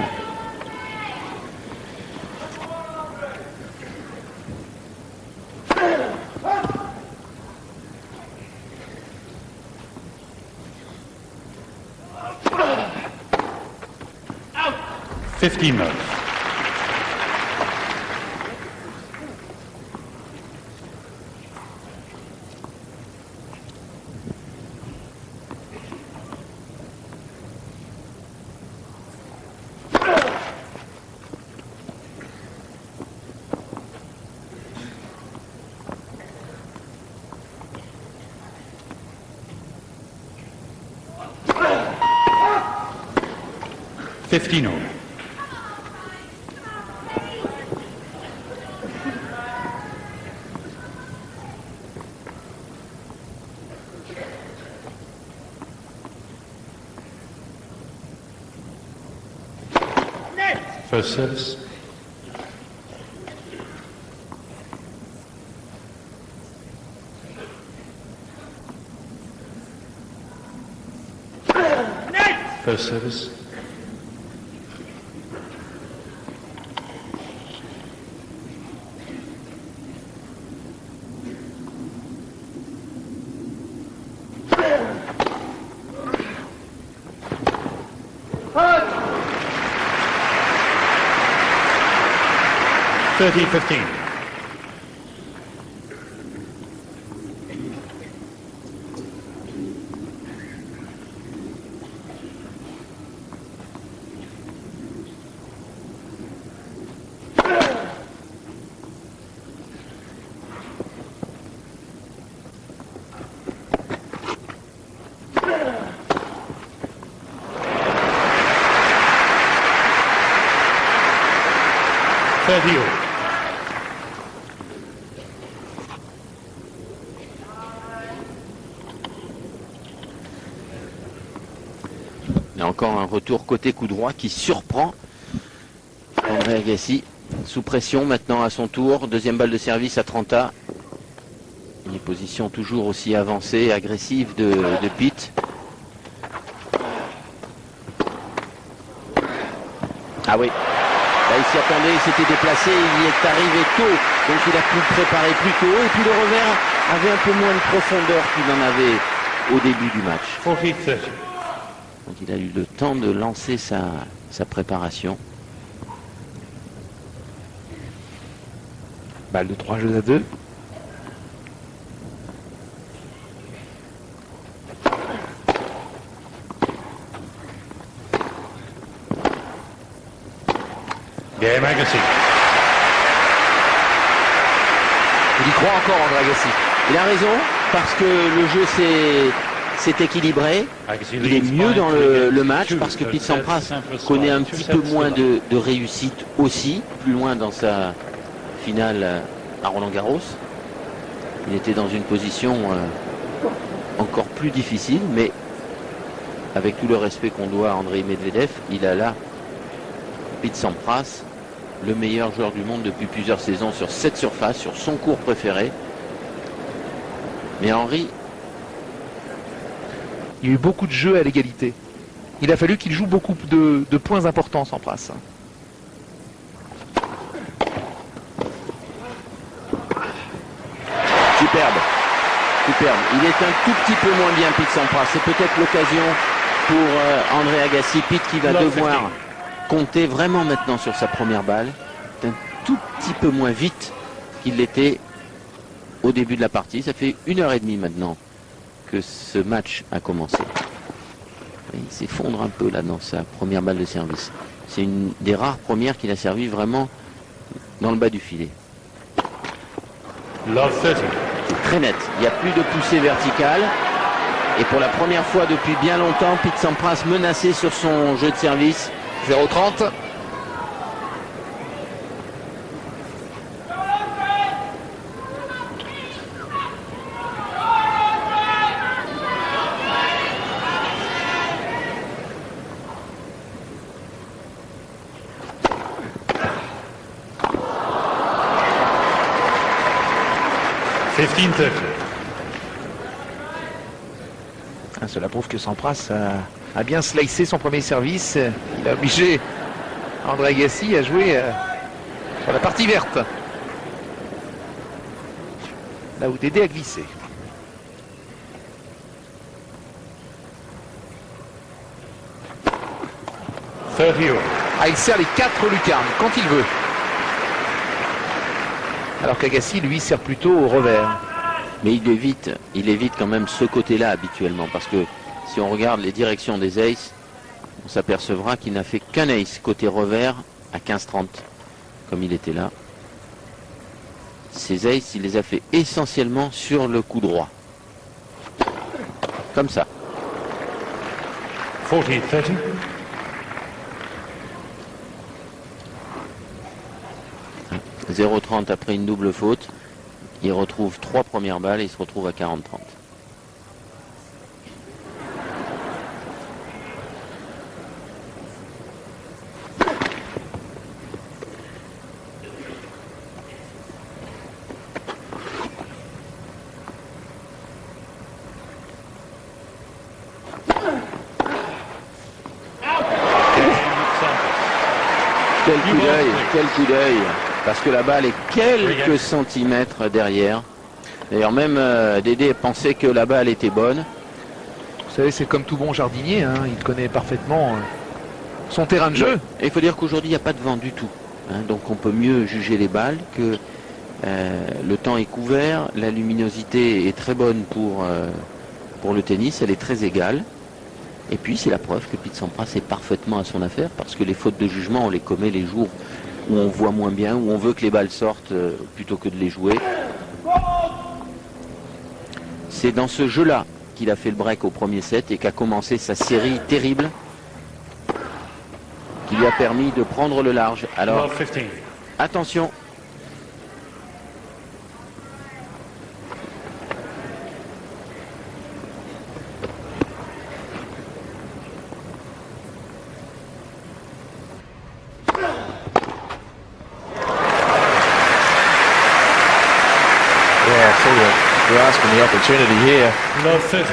Speaker 3: Out. 15 love. $15. First service. First service. $30-15.
Speaker 2: Il y a encore un retour côté coup droit qui surprend André Agassi. Sous pression maintenant à son tour. Deuxième balle de service à 30 A. Une position toujours aussi avancée et agressive de Pitt. Ah oui, là, il s'y attendait, il s'était déplacé, il y est arrivé tôt, donc il a pu le préparer plus tôt. Et puis le revers avait un peu moins de profondeur qu'il en avait au début du match.
Speaker 3: 40-30.
Speaker 2: Donc il a eu le temps de lancer sa préparation.
Speaker 1: Balle de 3 jeux à 2.
Speaker 3: Game Agassi.
Speaker 1: Il y croit encore, André Agassi.
Speaker 2: Il a raison, parce que le jeu s'est équilibré. Il est mieux dans le match parce que Pete Sampras connaît un petit peu moins de réussite aussi, plus loin dans sa finale à Roland-Garros. Il était dans une position encore plus difficile, mais avec tout le respect qu'on doit à Andrei Medvedev, il a là Pete Sampras, le meilleur joueur du monde depuis plusieurs saisons sur cette surface, sur son court préféré. Mais Henry,
Speaker 1: il y a eu beaucoup de jeux à l'égalité. Il a fallu qu'il joue beaucoup de points importants, Sampras.
Speaker 2: Superbe. Il est un tout petit peu moins bien, Pete Sampras. C'est peut-être l'occasion pour André Agassi. Pete qui va devoir compter vraiment maintenant sur sa première balle. C'est un tout petit peu moins vite qu'il l'était au début de la partie. Ça fait 1h30 maintenant que ce match a commencé. Il s'effondre un peu là dans sa première balle de service. C'est une des rares premières qu'il a servi vraiment dans le bas du filet.
Speaker 3: Love 30.
Speaker 2: C'est très net. Il n'y a plus de poussée verticale. Et pour la première fois depuis bien longtemps, Pete Sampras menacé sur son jeu de service.
Speaker 1: 0-30.
Speaker 3: 15-30.
Speaker 1: Cela prouve que Sampras a bien slicé son premier service. Il a obligé Andre Agassi à jouer sur la partie verte. Là où Dédé a glissé. Il sert les 4 lucarnes quand il veut. Alors qu'Agassi, lui, sert plutôt au revers.
Speaker 2: Mais il évite quand même ce côté-là habituellement. Parce que si on regarde les directions des aces, on s'apercevra qu'il n'a fait qu'un ace côté revers à 15-30, comme il était là. Ces aces, il les a fait essentiellement sur le coup droit. Comme ça.
Speaker 3: 40-30.
Speaker 2: 0-30 après une double faute. Il retrouve 3 premières balles et il se retrouve à 40-30. Quel coup d'œil, parce que la balle est quelques centimètres derrière. D'ailleurs même Dédé pensait que la balle était bonne.
Speaker 1: Vous savez, c'est comme tout bon jardinier, hein, il connaît parfaitement son terrain de jeu.
Speaker 2: Et il faut dire qu'aujourd'hui il n'y a pas de vent du tout, hein, donc on peut mieux juger les balles, que le temps est couvert, la luminosité est très bonne pour le tennis, elle est très égale. Et puis c'est la preuve que Pete Sampras est parfaitement à son affaire, parce que les fautes de jugement on les commet les jours où on voit moins bien, où on veut que les balles sortent plutôt que de les jouer. C'est dans ce jeu-là qu'il a fait le break au premier set et qu'a commencé sa série terrible qui lui a permis de prendre le large. Alors, attention.
Speaker 5: Grasping the opportunity here.
Speaker 3: Love 30.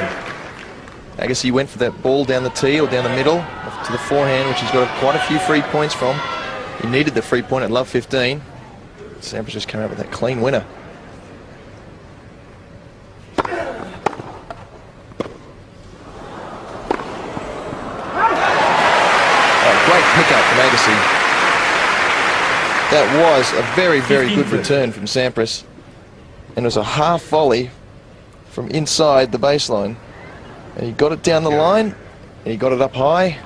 Speaker 5: Agassi went for that ball down the tee or down the middle to the forehand, which he's got quite a few free points from. He needed the free point at love 15. Sampras just came out with that clean winner. Great pickup from Agassi. That was a very, very good return from Sampras. And it was a half volley from inside the baseline. And he got it down the line, and he got it up high.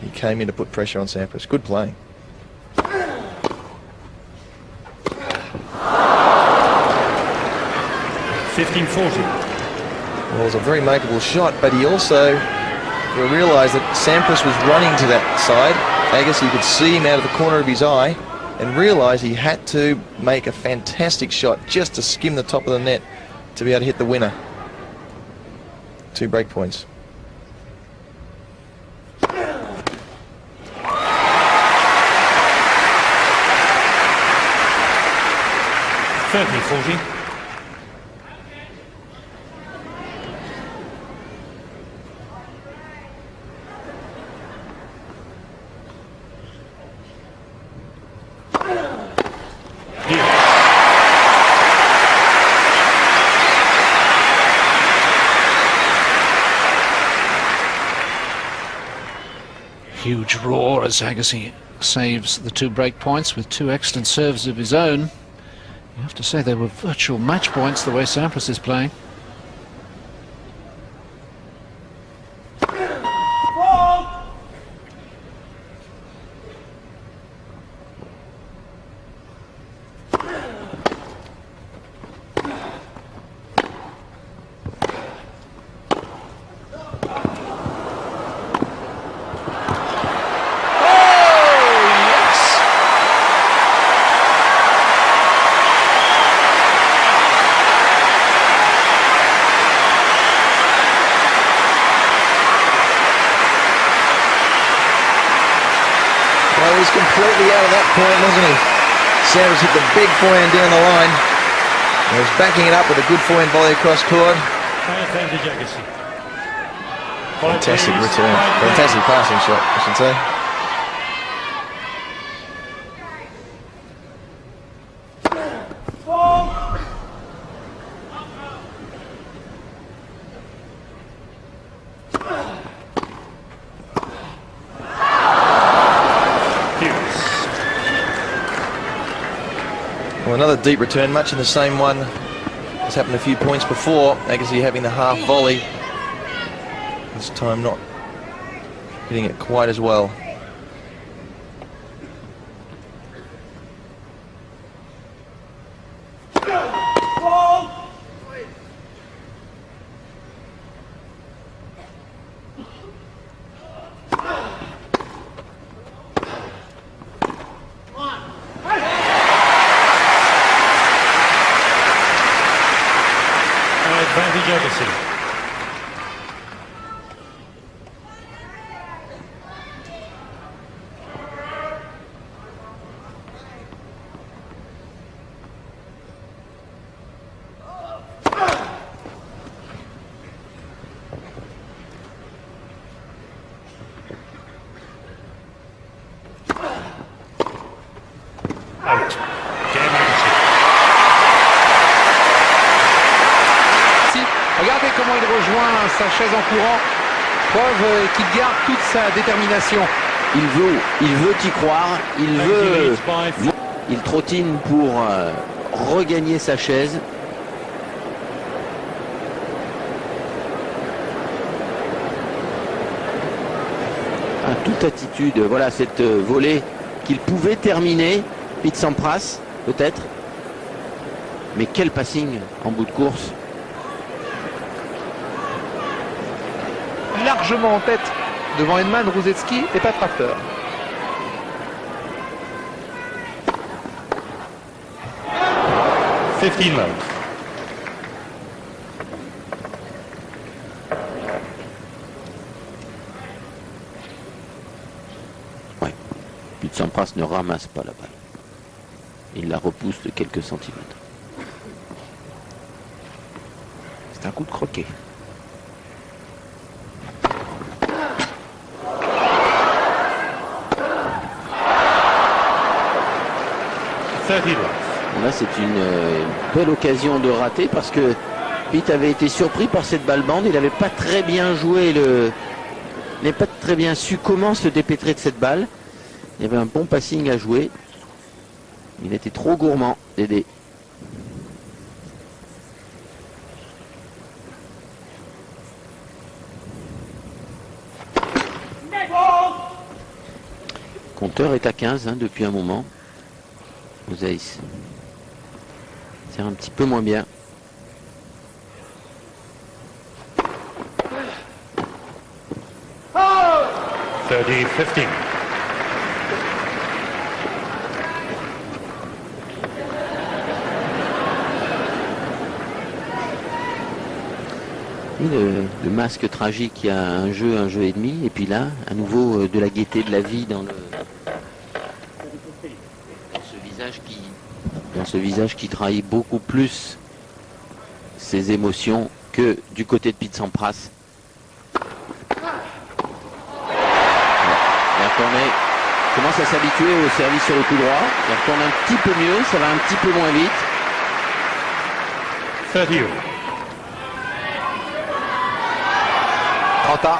Speaker 5: He came in to put pressure on Sampras. Good playing.
Speaker 3: 15-40.
Speaker 5: Well, it was a very makeable shot, but he also realised that Sampras was running to that side. Agassi could see him out of the corner of his eye and realised he had to make a fantastic shot just to skim the top of the net to be able to hit the winner. 2 break points.
Speaker 3: 30-40.
Speaker 4: Huge roar as Agassi saves the 2 break points with 2 excellent serves of his own. You have to say they were virtual match points the way Sampras is playing.
Speaker 5: Completely out of that point, wasn't he? Sampras hit the big forehand down the line. He's backing it up with a good forehand volley across court.
Speaker 3: Advantage Agassi.
Speaker 5: Fantastic return. Fantastic passing shot, I should say. Well, another deep return, much in the same one as happened a few points before. Agassi having the half volley. This time not hitting it quite as well.
Speaker 3: Advantage Agassi. Out. Game Agassi.
Speaker 1: Regardez comment il rejoint sa chaise en courant. Preuve qu'il garde toute sa détermination.
Speaker 2: Il veut y croire, il trottine pour regagner sa chaise. À toute attitude, voilà cette volée qu'il pouvait terminer, Pete Sampras peut-être. Mais quel passing en bout de course.
Speaker 1: Largement en tête devant Edman, Rusedski et Pat Rafter.
Speaker 3: Love.
Speaker 2: Ouais. Pete Sampras ne ramasse pas la balle. Il la repousse de quelques centimètres. C'est un coup de croquet. Là, c'est une belle occasion de rater parce que Pete avait été surpris par cette balle bande. Il n'avait pas très bien joué il n'avait pas très bien su comment se dépêtrer de cette balle. Il y avait un bon passing à jouer. Il était trop gourmand, Dédé. Compteur est à 15 depuis un moment. Aux Aces. C'est un petit peu moins bien.
Speaker 3: Oh! 30-15.
Speaker 2: Le masque tragique, il y a un jeu et demi, et puis là, à nouveau de la gaieté de la vie dans ce visage qui trahit beaucoup plus ses émotions que du côté de Pete Sampras. Il commence à s'habituer au service sur le coup droit. Il retourne un petit peu mieux, ça va un petit peu moins vite.
Speaker 3: 30.
Speaker 1: 30 ans.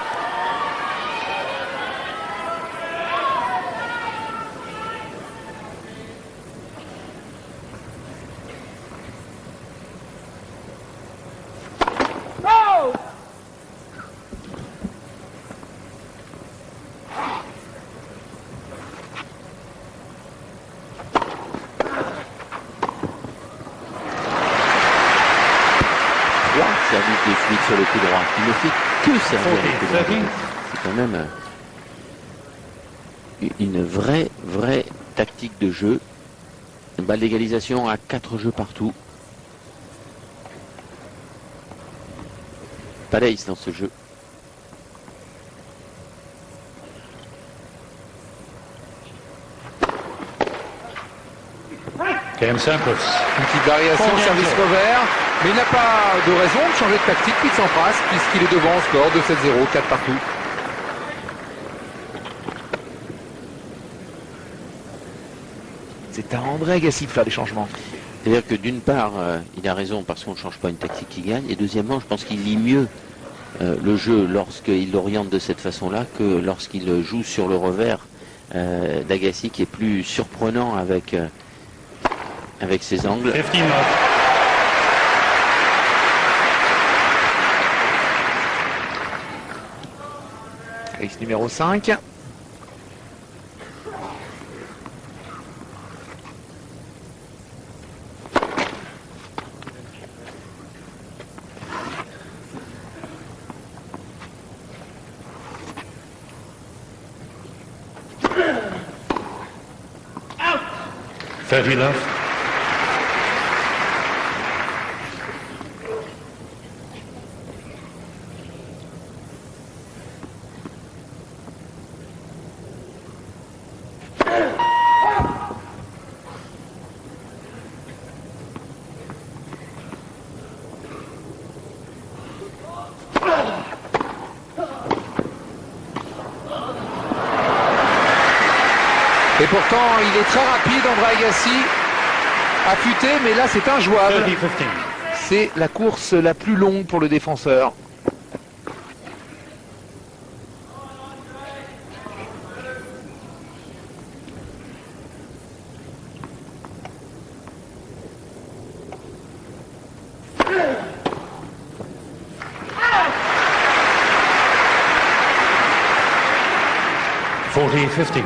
Speaker 2: Service de suite sur le coup droit. Il ne fait que servir le coup droit. C'est quand même une vraie tactique de jeu. Une balle d'égalisation à 4 jeux partout. Pas d'ace dans ce jeu.
Speaker 3: Game Sampras.
Speaker 1: Une petite variation
Speaker 3: Bon,
Speaker 1: service
Speaker 3: bien
Speaker 1: revers, mais il n'a pas de raison de changer de tactique Pete Sampras puisqu'il est devant au score de 7-0, 4 partout. C'est à André Agassi de faire les changements.
Speaker 2: C'est-à-dire que d'une part, il a raison parce qu'on ne change pas une tactique qui gagne, et deuxièmement, je pense qu'il lit mieux le jeu lorsqu'il l'oriente de cette façon-là que lorsqu'il joue sur le revers d'Agassi, qui est plus surprenant avec ses angles.
Speaker 3: 50 love.
Speaker 1: Ace numéro 5.
Speaker 3: Out. 30 love.
Speaker 1: Et pourtant, il est très rapide, André Agassi. Affûté, mais là, c'est injouable.
Speaker 3: 30-15.
Speaker 1: C'est la course la plus longue pour le défenseur.
Speaker 3: $40-15.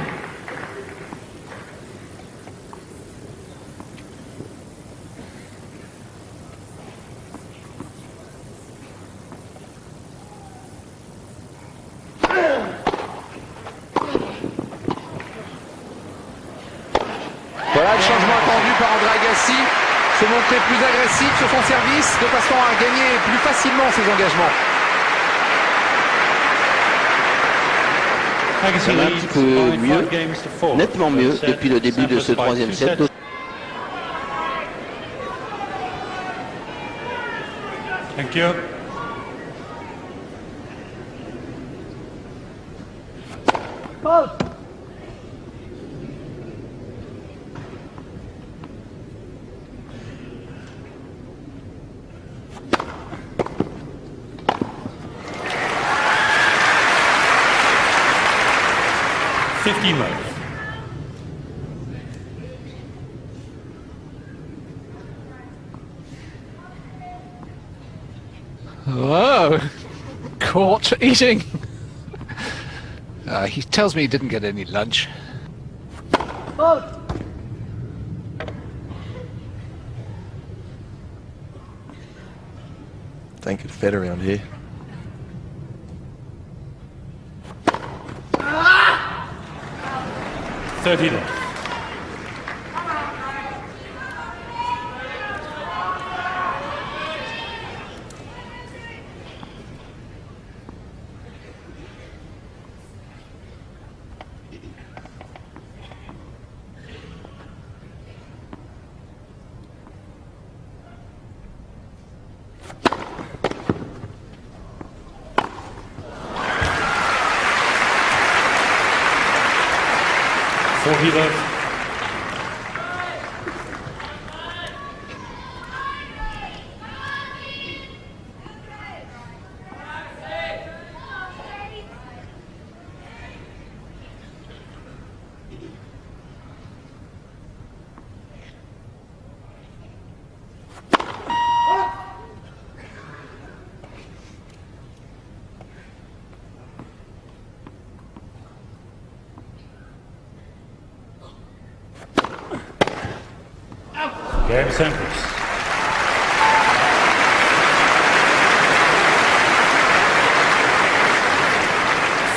Speaker 1: Voilà le changement attendu par André Agassi. Se montrer plus agressif sur son service de façon à gagner plus facilement ses engagements.
Speaker 3: Agassi
Speaker 2: Ça va un
Speaker 3: leads
Speaker 2: petit peu
Speaker 3: by
Speaker 2: mieux,
Speaker 3: 5 games to 4.
Speaker 2: nettement mieux
Speaker 3: Third set,
Speaker 2: depuis le début de ce
Speaker 3: Sampras by
Speaker 2: troisième
Speaker 3: 2
Speaker 2: set.
Speaker 3: sets. Thank you. $50 love.
Speaker 4: Whoa! Caught eating. He tells me he didn't get any lunch.
Speaker 5: Think it's fed around here.
Speaker 3: $30 love. $40 love. Game Sampras.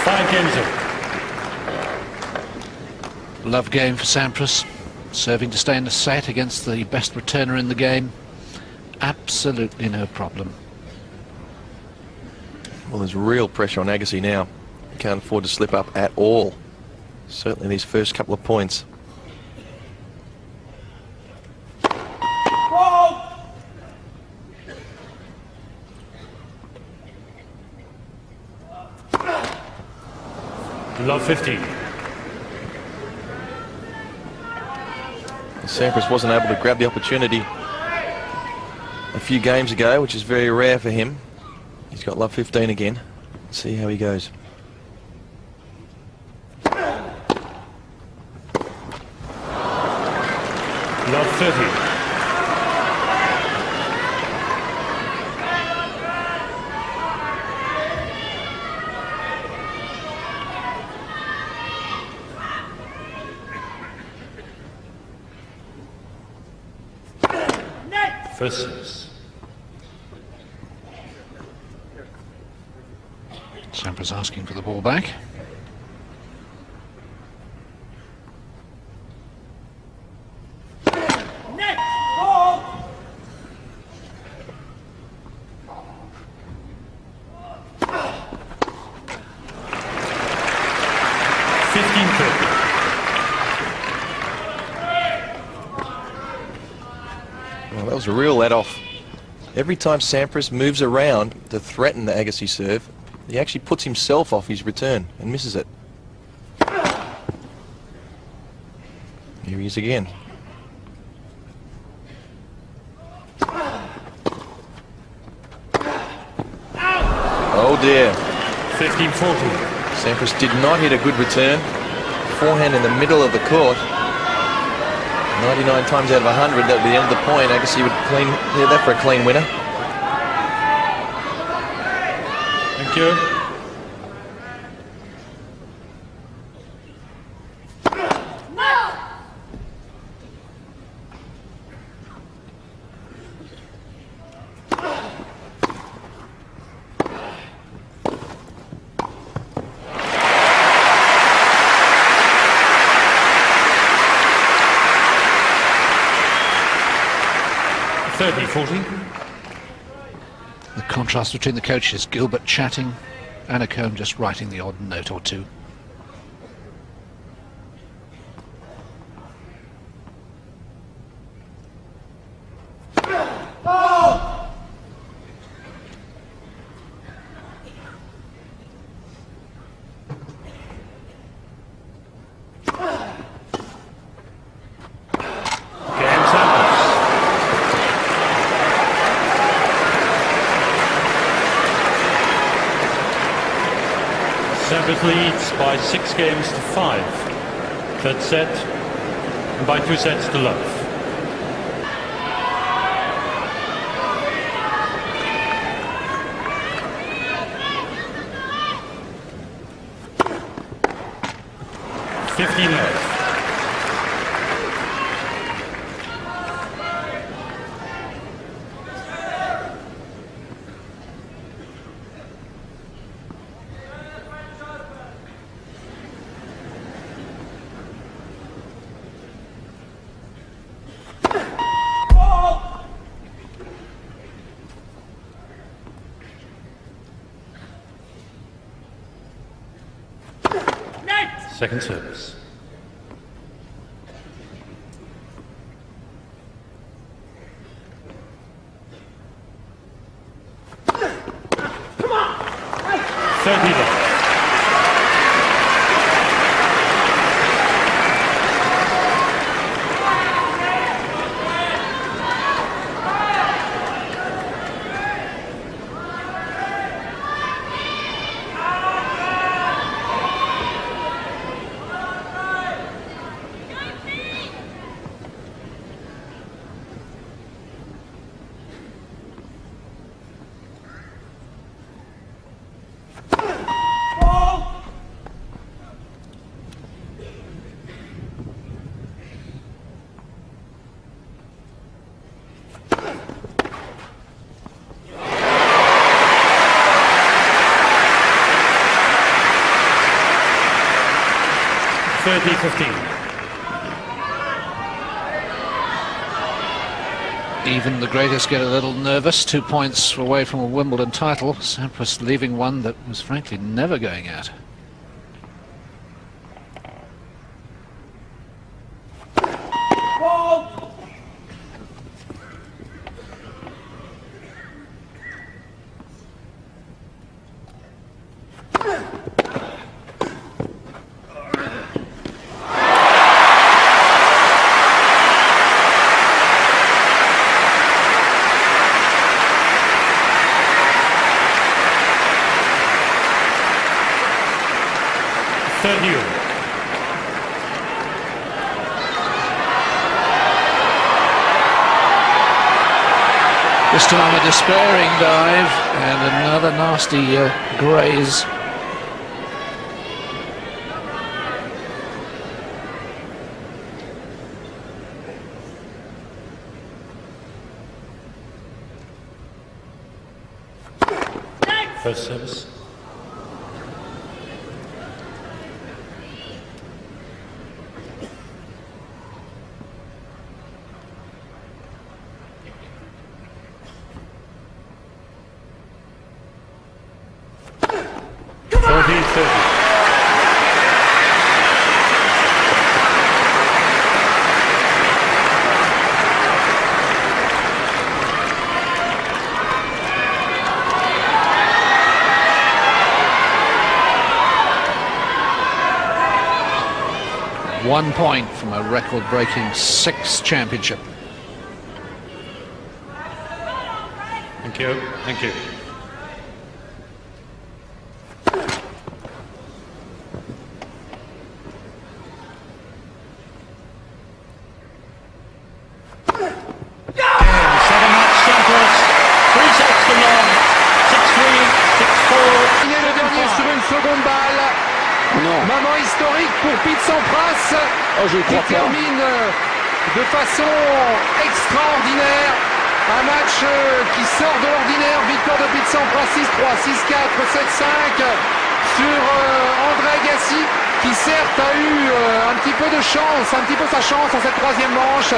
Speaker 3: Five games up.
Speaker 4: Love game for Sampras. Serving to stay in the set against the best returner in the game. Absolutely no problem.
Speaker 5: Well, there's real pressure on Agassi now. He can't afford to slip up at all. Certainly these first couple of points.
Speaker 3: Love 15.
Speaker 5: Sampras wasn't able to grab the opportunity a few games ago, which is very rare for him. He's got love 15 again. Let's see how he goes.
Speaker 3: Love 30. Versus.
Speaker 4: Sampras asking for the ball back.
Speaker 5: Well, that was a real let-off. Every time Sampras moves around to threaten the Agassi serve, he actually puts himself off his return and misses it. Here he is again. Oh dear.
Speaker 3: 15-40.
Speaker 5: Sampras did not hit a good return. Forehand in the middle of the court. 99 times out of 100, that would be the end of the point. Agassi would hear that for a clean winner.
Speaker 3: Thank you.
Speaker 4: The contrast between the coaches, Gilbert chatting, Annacone just writing the odd note or two.
Speaker 3: Sampras leads by 6 games to 5. Third set, and by 2 sets to love. Love. Second service. Come on! 30 love.
Speaker 4: Even the greatest get a little nervous. 2 points away from a Wimbledon title. Sampras leaving one that was frankly never going out.
Speaker 3: Hill.
Speaker 4: This time a despairing dive and another nasty graze.
Speaker 3: First service.
Speaker 4: One point from a record-breaking 6th championship.
Speaker 3: Thank you. Thank you.
Speaker 1: Moment historique pour Pete Sampras qui termine de façon extraordinaire un match qui sort de l'ordinaire. Victoire de Pete Sampras 6-3, 6-4, 7-5 sur André Agassi qui certes a eu un petit peu de chance, un petit peu sa chance en cette troisième manche.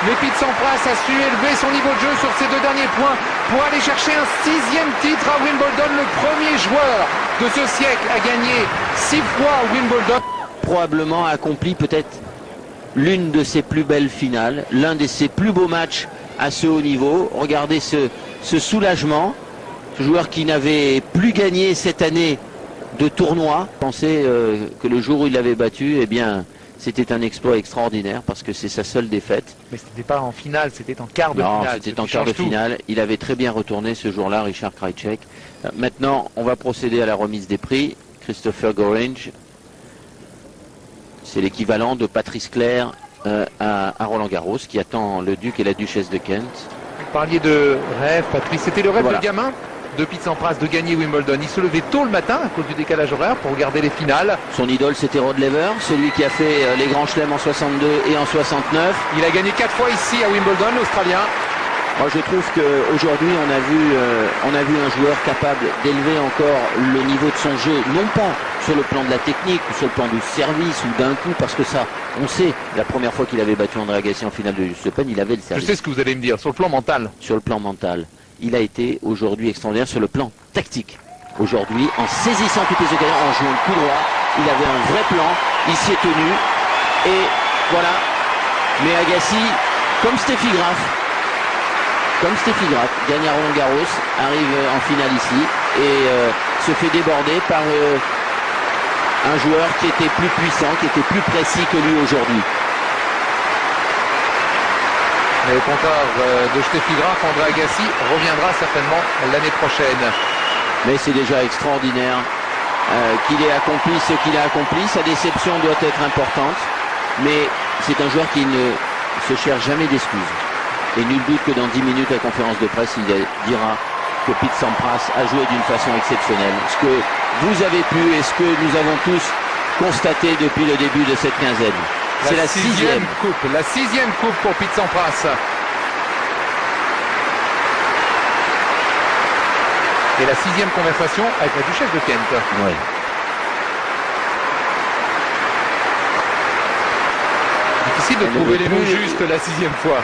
Speaker 1: Mais Pete Sampras a su élever son niveau de jeu sur ces deux derniers points pour aller chercher un 6e titre à Wimbledon, le premier joueur de ce siècle à gagner 6 fois à Wimbledon.
Speaker 2: Probablement a accompli peut-être l'une de ses plus belles finales, l'un de ses plus beaux matchs à ce haut niveau. Regardez ce soulagement, ce joueur qui n'avait plus gagné cette année de tournoi. Pensez que le jour où il l'avait battu, eh bien, c'était un exploit extraordinaire parce que c'est sa seule défaite.
Speaker 1: Mais ce n'était pas en finale, c'était en quart de
Speaker 2: non,
Speaker 1: finale.
Speaker 2: C'était en quart de finale. Il avait très bien retourné ce jour-là, Richard Krajicek. Maintenant, on va procéder à la remise des prix. Christopher Gorringe, c'est l'équivalent de Patrice Clerc à Roland Garros, qui attend le duc et la duchesse de Kent.
Speaker 1: Vous parliez de rêve, Patrice. C'était le rêve
Speaker 2: Voilà.
Speaker 1: de gamin de Pete Sampras de gagner Wimbledon. Il se levait tôt le matin à cause du décalage horaire pour regarder les finales.
Speaker 2: Son idole, c'était Rod Laver, celui qui a fait les grands chelems en 62 et en 69.
Speaker 1: Il a gagné 4 fois ici à Wimbledon, l'Australien.
Speaker 2: Moi, je trouve qu'aujourd'hui, on a vu un joueur capable d'élever encore le niveau de son jeu, non pas sur le plan de la technique ou sur le plan du service ou d'un coup, parce que ça, on sait, la première fois qu'il avait battu André Agassi en finale de l'US Open, il avait le
Speaker 1: Je
Speaker 2: service.
Speaker 1: sais ce que vous allez me dire, sur le plan mental.
Speaker 2: Sur le plan mental, il a été aujourd'hui extraordinaire sur le plan tactique. Aujourd'hui, en saisissant toutes les occasions, en jouant le coup droit, il avait un vrai plan, il s'y est tenu, et voilà. Mais Agassi, comme Steffi Graf, gagne à Roland Garros, arrive en finale ici et se fait déborder par un joueur qui était plus puissant, qui était plus précis que lui aujourd'hui.
Speaker 1: Le compteur de Steffi Graf, André Agassi, reviendra certainement l'année prochaine.
Speaker 2: Mais c'est déjà extraordinaire qu'il ait accompli ce qu'il a accompli. Sa déception doit être importante, mais c'est un joueur qui ne se cherche jamais d'excuses. Et nul doute que dans 10 minutes à la conférence de presse, il dira que Pete Sampras a joué d'une façon exceptionnelle. Ce que vous avez pu et ce que nous avons tous constaté depuis le début de cette quinzaine. C'est la sixième
Speaker 1: coupe. La 6e coupe pour Pete Sampras. Et la 6e conversation avec la duchesse de Kent.
Speaker 2: Oui.
Speaker 1: Difficile de
Speaker 2: Elle ne
Speaker 1: trouver
Speaker 2: veut
Speaker 1: les mots
Speaker 2: plus-
Speaker 1: justes la 6e fois.